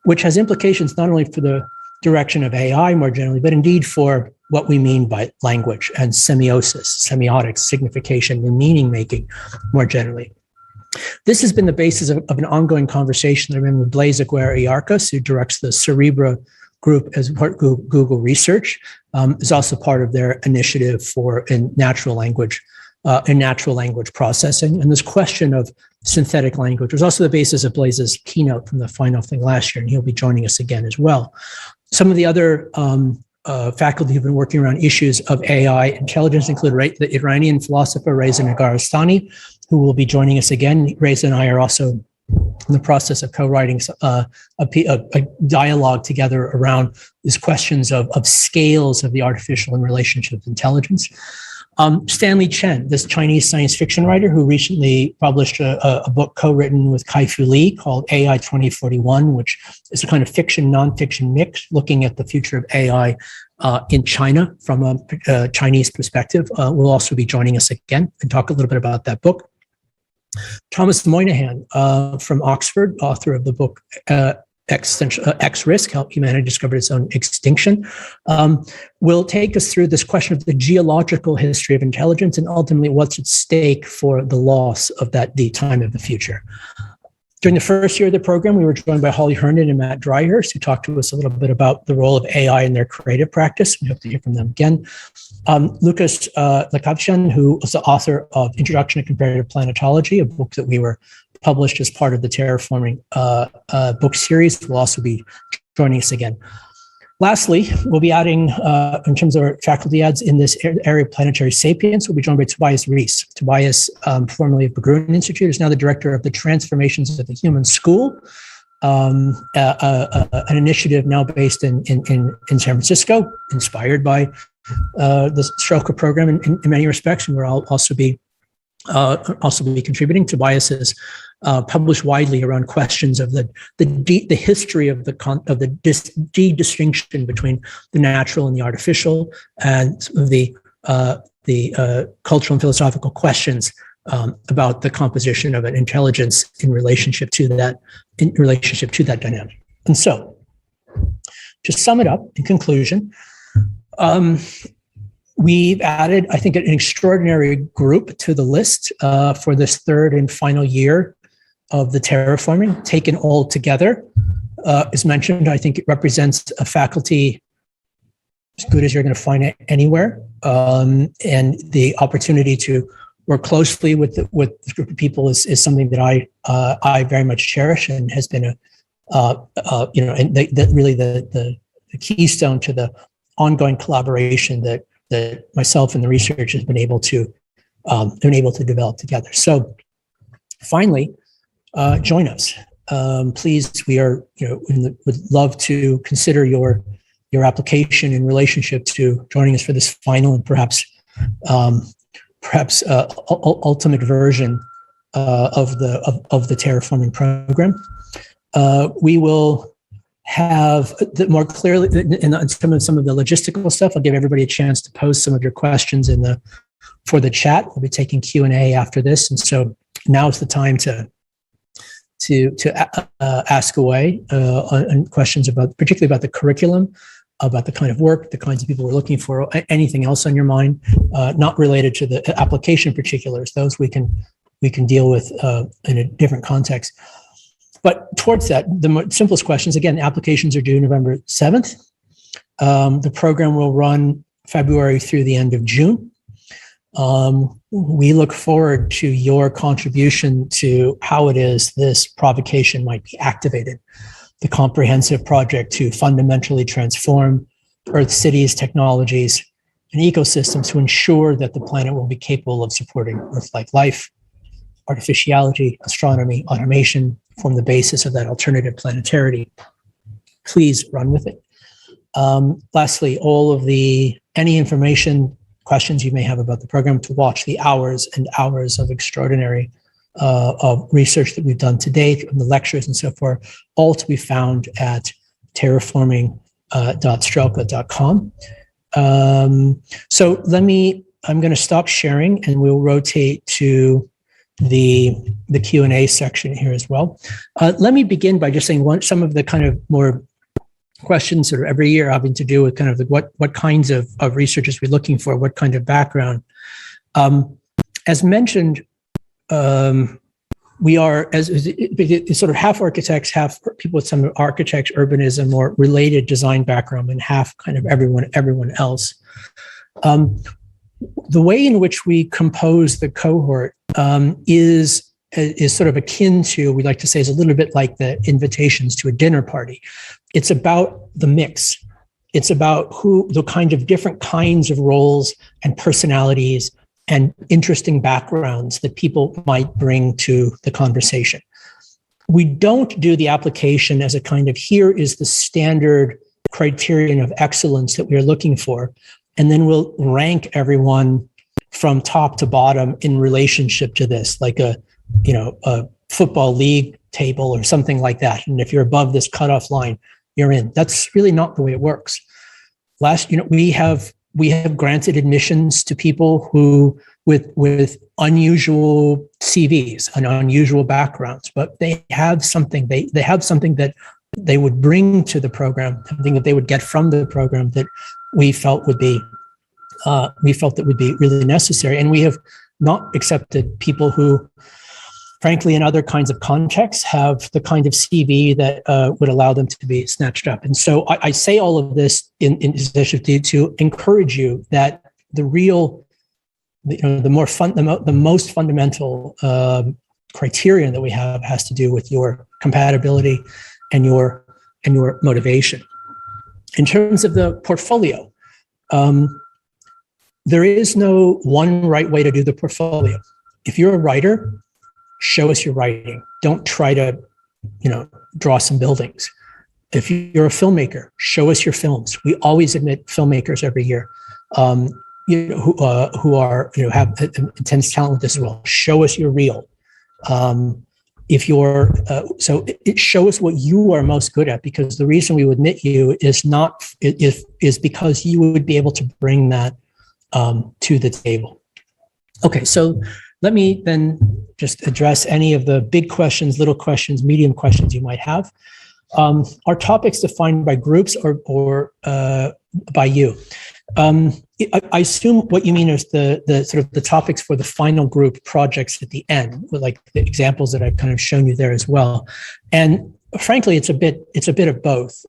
B: which has implications not only for the direction of AI more generally, but indeed for what we mean by language and semiosis, semiotics, signification, and meaning making more generally. This has been the basis of an ongoing conversation that I'm in with Blaise Aguirre-Iarcas, who directs the Cerebra group as part of Google Research, is also part of their initiative in natural language processing. And this question of synthetic language was also the basis of Blaise's keynote from the final thing last year, and he'll be joining us again as well. Some of the other faculty who've been working around issues of AI intelligence include the Iranian philosopher Reza Negarestani, who will be joining us again. Reza and I are also in the process of co-writing a dialogue together around these questions of scales of the artificial in relationship to intelligence. Stanley Chen, this Chinese science fiction writer who recently published a book co-written with Kai-Fu Lee called AI 2041, which is a kind of fiction, nonfiction mix looking at the future of AI in China from a Chinese perspective, will also be joining us again and talk a little bit about that book. Thomas Moynihan from Oxford, author of the book X-Risk, How Humanity Discovered Its Own Extinction, will take us through this question of the geological history of intelligence and ultimately what's at stake for the loss of the time of the future. During the first year of the program, we were joined by Holly Herndon and Matt Dryhurst, who talked to us a little bit about the role of AI in their creative practice. We hope to hear from them again. Lucas Lekavcian, who was the author of Introduction to Comparative Planetology, a book that we were published as part of the Terraforming book series, will also be joining us again. Lastly, we'll be adding, in terms of our faculty adds in this area of planetary sapience, we'll be joined by Tobias Rees. Tobias, formerly of Berggruen Institute, is now the director of the Transformations of the Human School, an initiative now based in San Francisco, inspired by the Stroka program in many respects, and we'll also be contributing. Tobias is published widely around questions of the history of the distinction between the natural and the artificial, and some of the cultural and philosophical questions about the composition of an intelligence in relationship to that dynamic. And so, to sum it up, in conclusion, we've added, I think, an extraordinary group to the list for this third and final year of the Terraforming. Taken all together, as mentioned, I think it represents a faculty as good as you're going to find it anywhere, and the opportunity to work closely with this group of people is something that I very much cherish, and has been really the keystone to the ongoing collaboration that myself and the research has been able to develop together. Finally, join us, please. We are, would love to consider your application in relationship to joining us for this final and perhaps ultimate version of the Terraforming program. We will have more clearly in some of the logistical stuff. I'll give everybody a chance to post some of your questions for the chat. We'll be taking Q&A after this, and so now is the time to ask away on questions particularly about the curriculum, about the kind of work, the kinds of people we're looking for, anything else on your mind, not related to the application particulars. Those we can deal with in a different context. But towards that, the simplest questions, again, applications are due November 7th. The program will run February through the end of June. We look forward to your contribution to how it is this provocation might be activated. The comprehensive project to fundamentally transform Earth cities, technologies, and ecosystems to ensure that the planet will be capable of supporting Earth-like life. artificiality, astronomy, automation form the basis of that alternative planetarity. Please run with it. Lastly, any information, questions you may have about the program, to watch the hours and hours of extraordinary of research that we've done to date, and the lectures and so forth, all to be found at terraforming.strelka.com. So I'm going to stop sharing, and we'll rotate to the Q&A section here as well. Let me begin by just saying some of the kind of more questions sort of every year having to do with kind of what kinds of researchers we're looking for, what kind of background. As mentioned, we are it's sort of half architects, half people with some architects, urbanism, or related design background, and half kind of everyone else. The way in which we compose the cohort is sort of akin to, we like to say, is a little bit like the invitations to a dinner party. It's about the mix. It's about the kind of different kinds of roles and personalities and interesting backgrounds that people might bring to the conversation. We don't do the application as a kind of, here is the standard criterion of excellence that we're looking for, and then we'll rank everyone from top to bottom in relationship to this, like a football league table or something like that. And if you're above this cutoff line, you're in. That's really not the way it works. We have granted admissions to people who with unusual CVs and unusual backgrounds, but they have something. They have something that they would bring to the program, something that they would get from the program that we felt would be really necessary. And we have not accepted people who, frankly, in other kinds of contexts, have the kind of CV that would allow them to be snatched up. And so I say all of this in to encourage you that the most fundamental criterion that we have has to do with your compatibility and your motivation. In terms of the portfolio, there is no one right way to do the portfolio. If you're a writer, show us your writing. Don't try to, draw some buildings. If you're a filmmaker, show us your films. We always admit filmmakers every year, who have intense talent with this as well. Show us your reel. If you're show us what you are most good at, because the reason we would admit you is because you would be able to bring that to the table. Okay, so let me then just address any of the big questions, little questions, medium questions you might have. Are topics defined by groups or by you? I assume what you mean is the sort of the topics for the final group projects at the end, with like the examples that I've kind of shown you there as well. And frankly, it's a bit of both.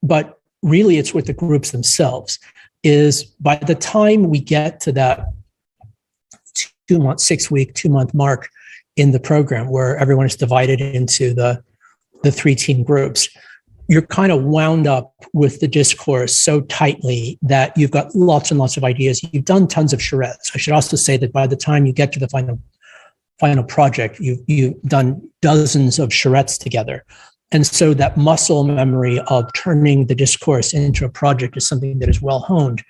B: But really, it's with the groups themselves. Is by the time we get to that 2-month mark in the program, where everyone is divided into the 3-team groups, you're kind of wound up with the discourse so tightly that you've got lots and lots of ideas. You've done tons of charrettes. I should also say that by the time you get to the final project, you've done dozens of charrettes together. And so that muscle memory of turning the discourse into a project is something that is well honed.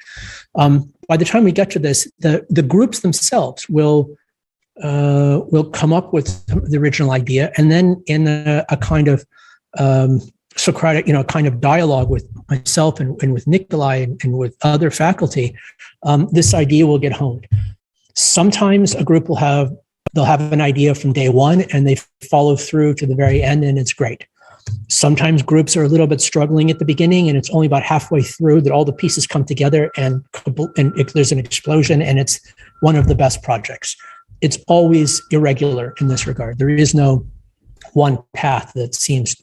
B: By the time we get to this, the groups themselves will come up with the original idea, and then in a kind of Socratic, kind of dialogue with myself and with Nikolai and with other faculty, this idea will get honed. Sometimes a group they'll have an idea from day one and they follow through to the very end, and it's great. Sometimes groups are a little bit struggling at the beginning, and it's only about halfway through that all the pieces come together and there's an explosion, and it's one of the best projects. It's always irregular in this regard. There is no one path that seems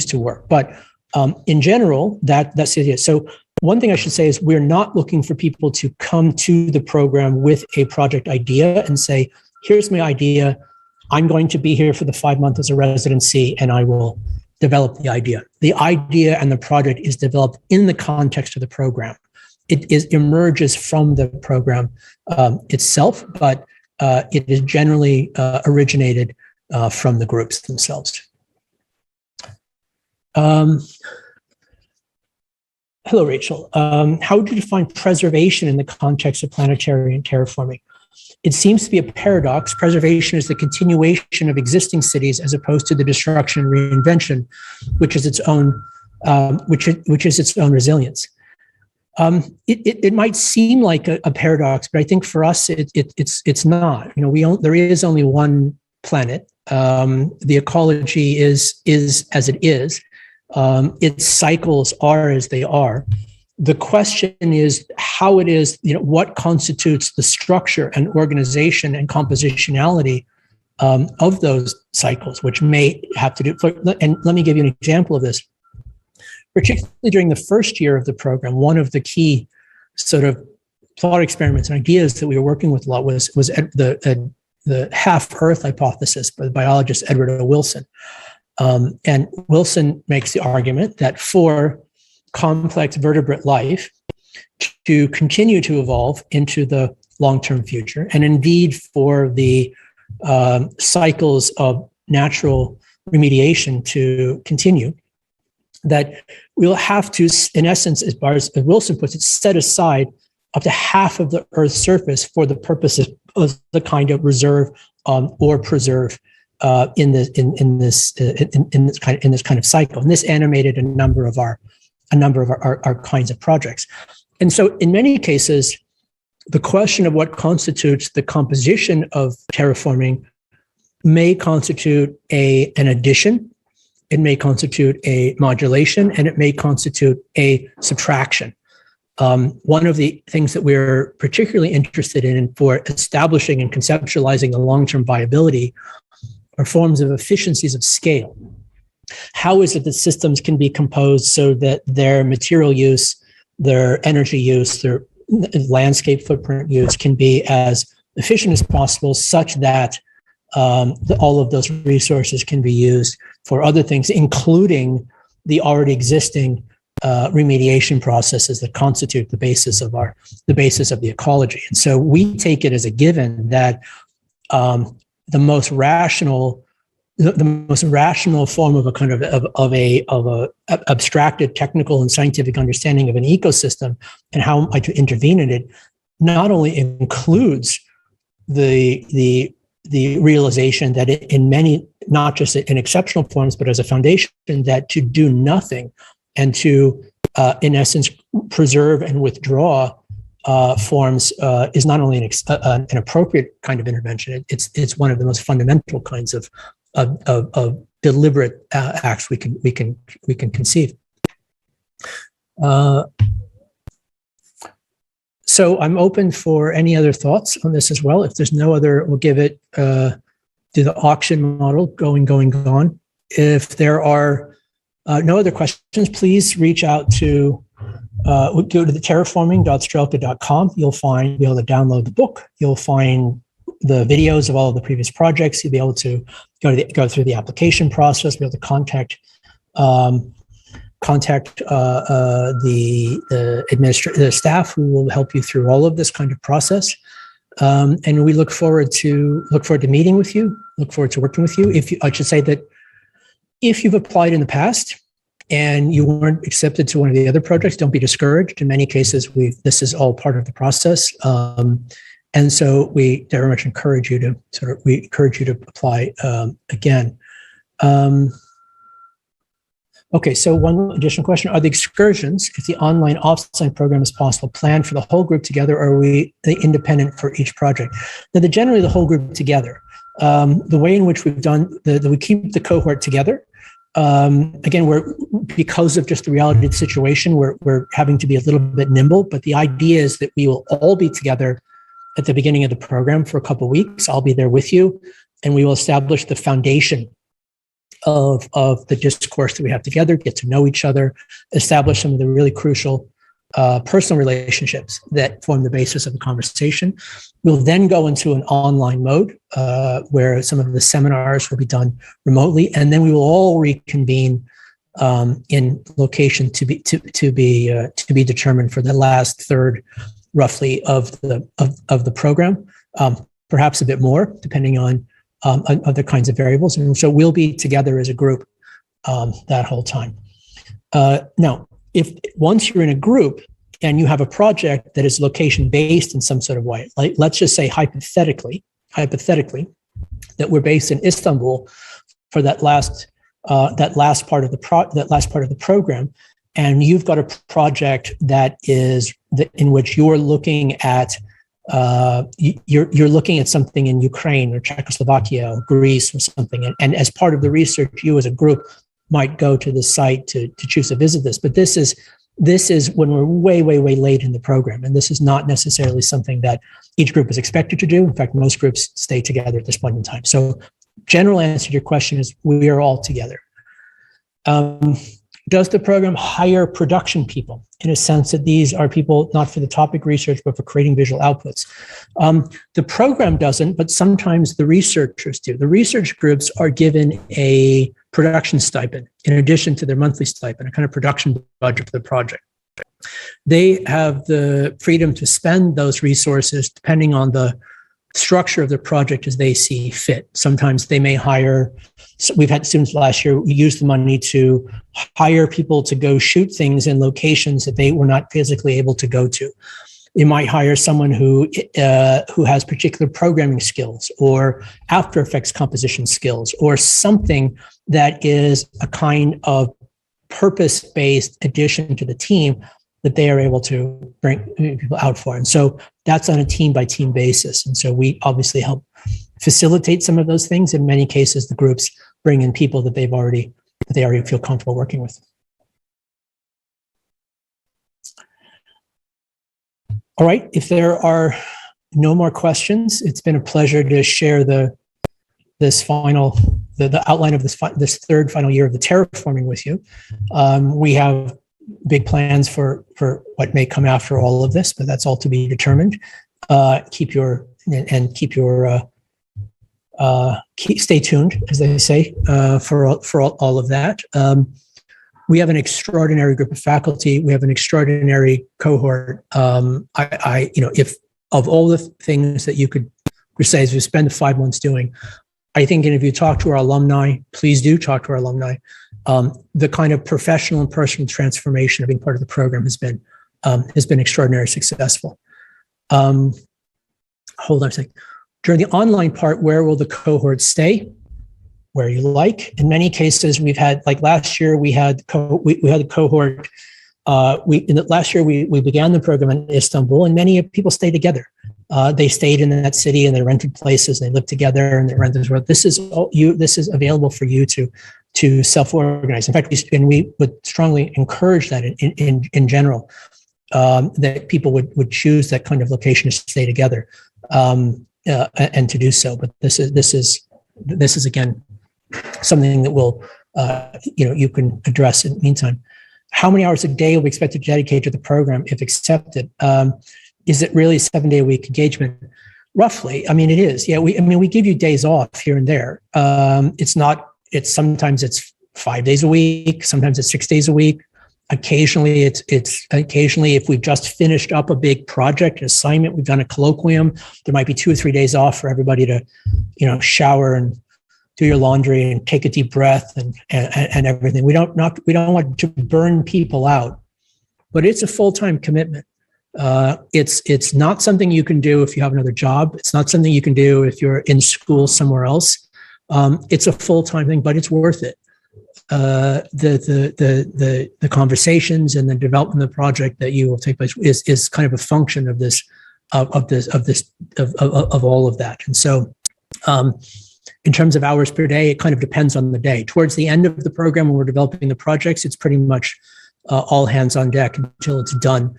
B: to work. But in general, that's the idea. So one thing I should say is we're not looking for people to come to the program with a project idea and say, here's my idea. I'm going to be here for the 5 months as a residency, and I will develop the idea. The idea and the project is developed in the context of the program. It emerges from the program itself, but it is generally originated from the groups themselves. Hello, Rachel. How would you define preservation in the context of planetary and terraforming? It seems to be a paradox. Preservation is the continuation of existing cities as opposed to the destruction and reinvention, which is its own, which is its own resilience. It might seem like a paradox, but I think for us it's not. There is only one planet. The ecology is as it is. Its cycles are as they are. The question is how it is, what constitutes the structure and organization and compositionality of those cycles, which may have to do, and let me give you an example of this. Particularly during the first year of the program, one of the key sort of thought experiments and ideas that we were working with a lot was the half-Earth hypothesis by the biologist Edward O. Wilson. And Wilson makes the argument that for complex vertebrate life to continue to evolve into the long-term future, and indeed for the cycles of natural remediation to continue, that we'll have to, in essence, as Wilson puts it, set aside up to half of the Earth's surface for the purposes of the kind of reserve or preserve in this kind of cycle. And this animated a number of our kinds of projects. And so, in many cases, the question of what constitutes the composition of terraforming may constitute an addition. It may constitute a modulation, and it may constitute a subtraction. One of the things that we're particularly interested in for establishing and conceptualizing the long-term viability are forms of efficiencies of scale. How is it that systems can be composed so that their material use, their energy use, their landscape footprint use can be as efficient as possible, such that all of those resources can be used for other things, including the already existing remediation processes that constitute the basis of the ecology. And so we take it as a given that the most rational form of a kind of a abstracted technical and scientific understanding of an ecosystem and how to intervene in it not only includes the realization that in many, not just in exceptional forms, but as a foundation, that to do nothing and to, in essence, preserve and withdraw forms is not only an appropriate kind of intervention. It's one of the most fundamental kinds of deliberate acts we can conceive. So I'm open for any other thoughts on this as well. If there's no other, we'll give it to the auction model, going, gone. If there are no other questions, please reach out to, go to the terraforming.strelka.com. You'll be able to download the book. You'll find the videos of all of the previous projects. You'll be able to go through the application process, be able to contact the staff who will help you through all of this kind of process. And we look forward to meeting with you, look forward to working with you. I should say that if you've applied in the past and you weren't accepted to one of the other projects, don't be discouraged. In many cases, this is all part of the process. And so we very much encourage you to apply again. Okay, so one additional question. Are the excursions, if the online offline program is possible, planned for the whole group together, or are we independent for each project? Now, generally the whole group together. The way in which we've done, we keep the cohort together. Again, because of just the reality of the situation, we're having to be a little bit nimble, but the idea is that we will all be together at the beginning of the program for a couple of weeks. I'll be there with you, and we will establish the foundation of the discourse that we have together, get to know each other, establish some of the really crucial personal relationships that form the basis of the conversation. We'll then go into an online mode where some of the seminars will be done remotely, and then we will all reconvene in location to be determined for the last third, roughly, of the program. perhaps a bit more, depending on other kinds of variables. And so we'll be together as a group that whole time. Now, if once you're in a group and you have a project that is location-based in some sort of way, like let's just say hypothetically, that we're based in Istanbul for that last part of the program, and you've got a project that is in which you're looking at you're looking at something in Ukraine or Czechoslovakia or Greece or something, and as part of the research, you as a group might go to the site to choose to visit this. But this is when we're way late in the program, and this is not necessarily something that each group is expected to do. In fact, most groups stay together at this point in time. So general answer to your question is we are all together. Does the program hire production people, in a sense that these are people not for the topic research, but for creating visual outputs? The program doesn't, but sometimes the researchers do. The research groups are given a production stipend in addition to their monthly stipend, a kind of production budget for the project. They have the freedom to spend those resources depending on the structure of the project as they see fit. Sometimes they may hire, so we've had students last year, we used the money to hire people to go shoot things in locations that they were not physically able to go to. You might hire someone who has particular programming skills or After Effects composition skills or something that is a kind of purpose-based addition to the team that they are able to bring people out for. And so that's on a team-by-team basis. And so we obviously help facilitate some of those things. In many cases, the groups bring in people that they already feel comfortable working with. All right, if there are no more questions, it's been a pleasure to share the outline of this third final year of the terraforming with you. We have big plans for what may come after all of this, but that's all to be determined. Stay tuned, as they say, for all of that. We have an extraordinary group of faculty. We have an extraordinary cohort. If of all the things that you could say is we spend the 5 months doing, I think, and if you talk to our alumni, please do talk to our alumni. The kind of professional and personal transformation of being part of the program has been extraordinarily successful. Hold on a second. During the online part, where will the cohort stay? Where you like. In many cases, we've had, like last year, we had a cohort. Last year we began the program in Istanbul, and many people stayed together. They stayed in that city and they rented places and they lived together and they rented. This is available for you to self-organize. In fact, we would strongly encourage that in general, that people would choose that kind of location to stay together and to do so. But this is again something that will you can address in the meantime. How many hours a day will we expect to dedicate to the program if accepted? Is it really a 7-day-a-week engagement? Roughly. I mean, it is. Yeah. We give you days off here and there. Sometimes it's 5 days a week. Sometimes it's 6 days a week. Occasionally occasionally if we've just finished up a big project, an assignment, we've done a colloquium, there might be 2 or 3 days off for everybody to, shower and do your laundry and take a deep breath and everything. We don't want to burn people out, but it's a full-time commitment. It's not something you can do if you have another job. It's not something you can do if you're in school somewhere else. It's a full-time thing, but it's worth it. The conversations and the development of the project that you will take place is kind of a function of this of all of that. And so, in terms of hours per day, it kind of depends on the day. Towards the end of the program, when we're developing the projects, it's pretty much all hands on deck until it's done,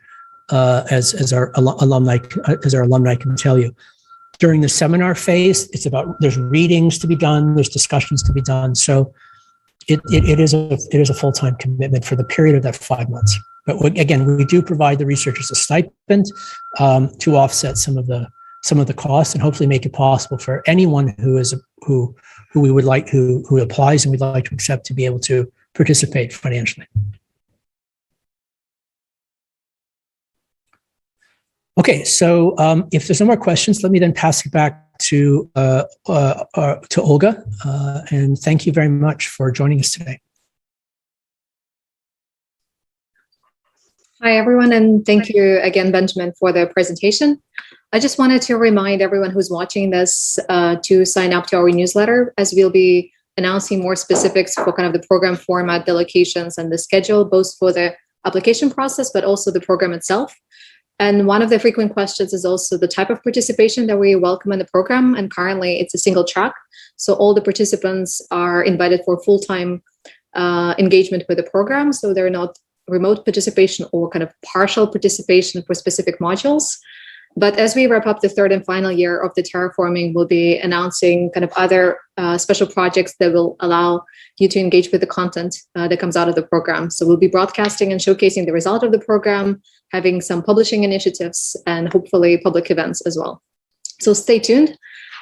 B: as our alumni can tell you. During the seminar phase, there's readings to be done, there's discussions to be done. So it is a full-time commitment for the period of that 5 months. But again, we do provide the researchers a stipend to offset some of the costs and hopefully make it possible for anyone who applies and we'd like to accept to be able to participate financially. Okay, so if there's no more questions, let me then pass it back to Olga. And thank you very much for joining us today.
A: Hi, everyone, and thank you again, Benjamin, for the presentation. I just wanted to remind everyone who's watching this to sign up to our newsletter, as we'll be announcing more specifics for kind of the program format, the locations, and the schedule, both for the application process, but also the program itself. And one of the frequent questions is also the type of participation that we welcome in the program. And currently it's a single track. So all the participants are invited for full-time engagement with the program. So they're not remote participation or kind of partial participation for specific modules. But as we wrap up the third and final year of the Terraforming, we'll be announcing kind of other special projects that will allow you to engage with the content that comes out of the program. So we'll be broadcasting and showcasing the result of the program, having some publishing initiatives, and hopefully public events as well. So stay tuned.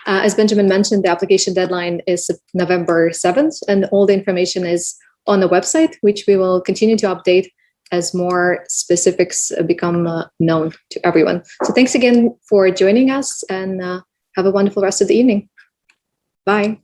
A: As Benjamin mentioned, the application deadline is November 7th, and all the information is on the website, which we will continue to update as more specifics become known to everyone. So thanks again for joining us, and have a wonderful rest of the evening. Bye.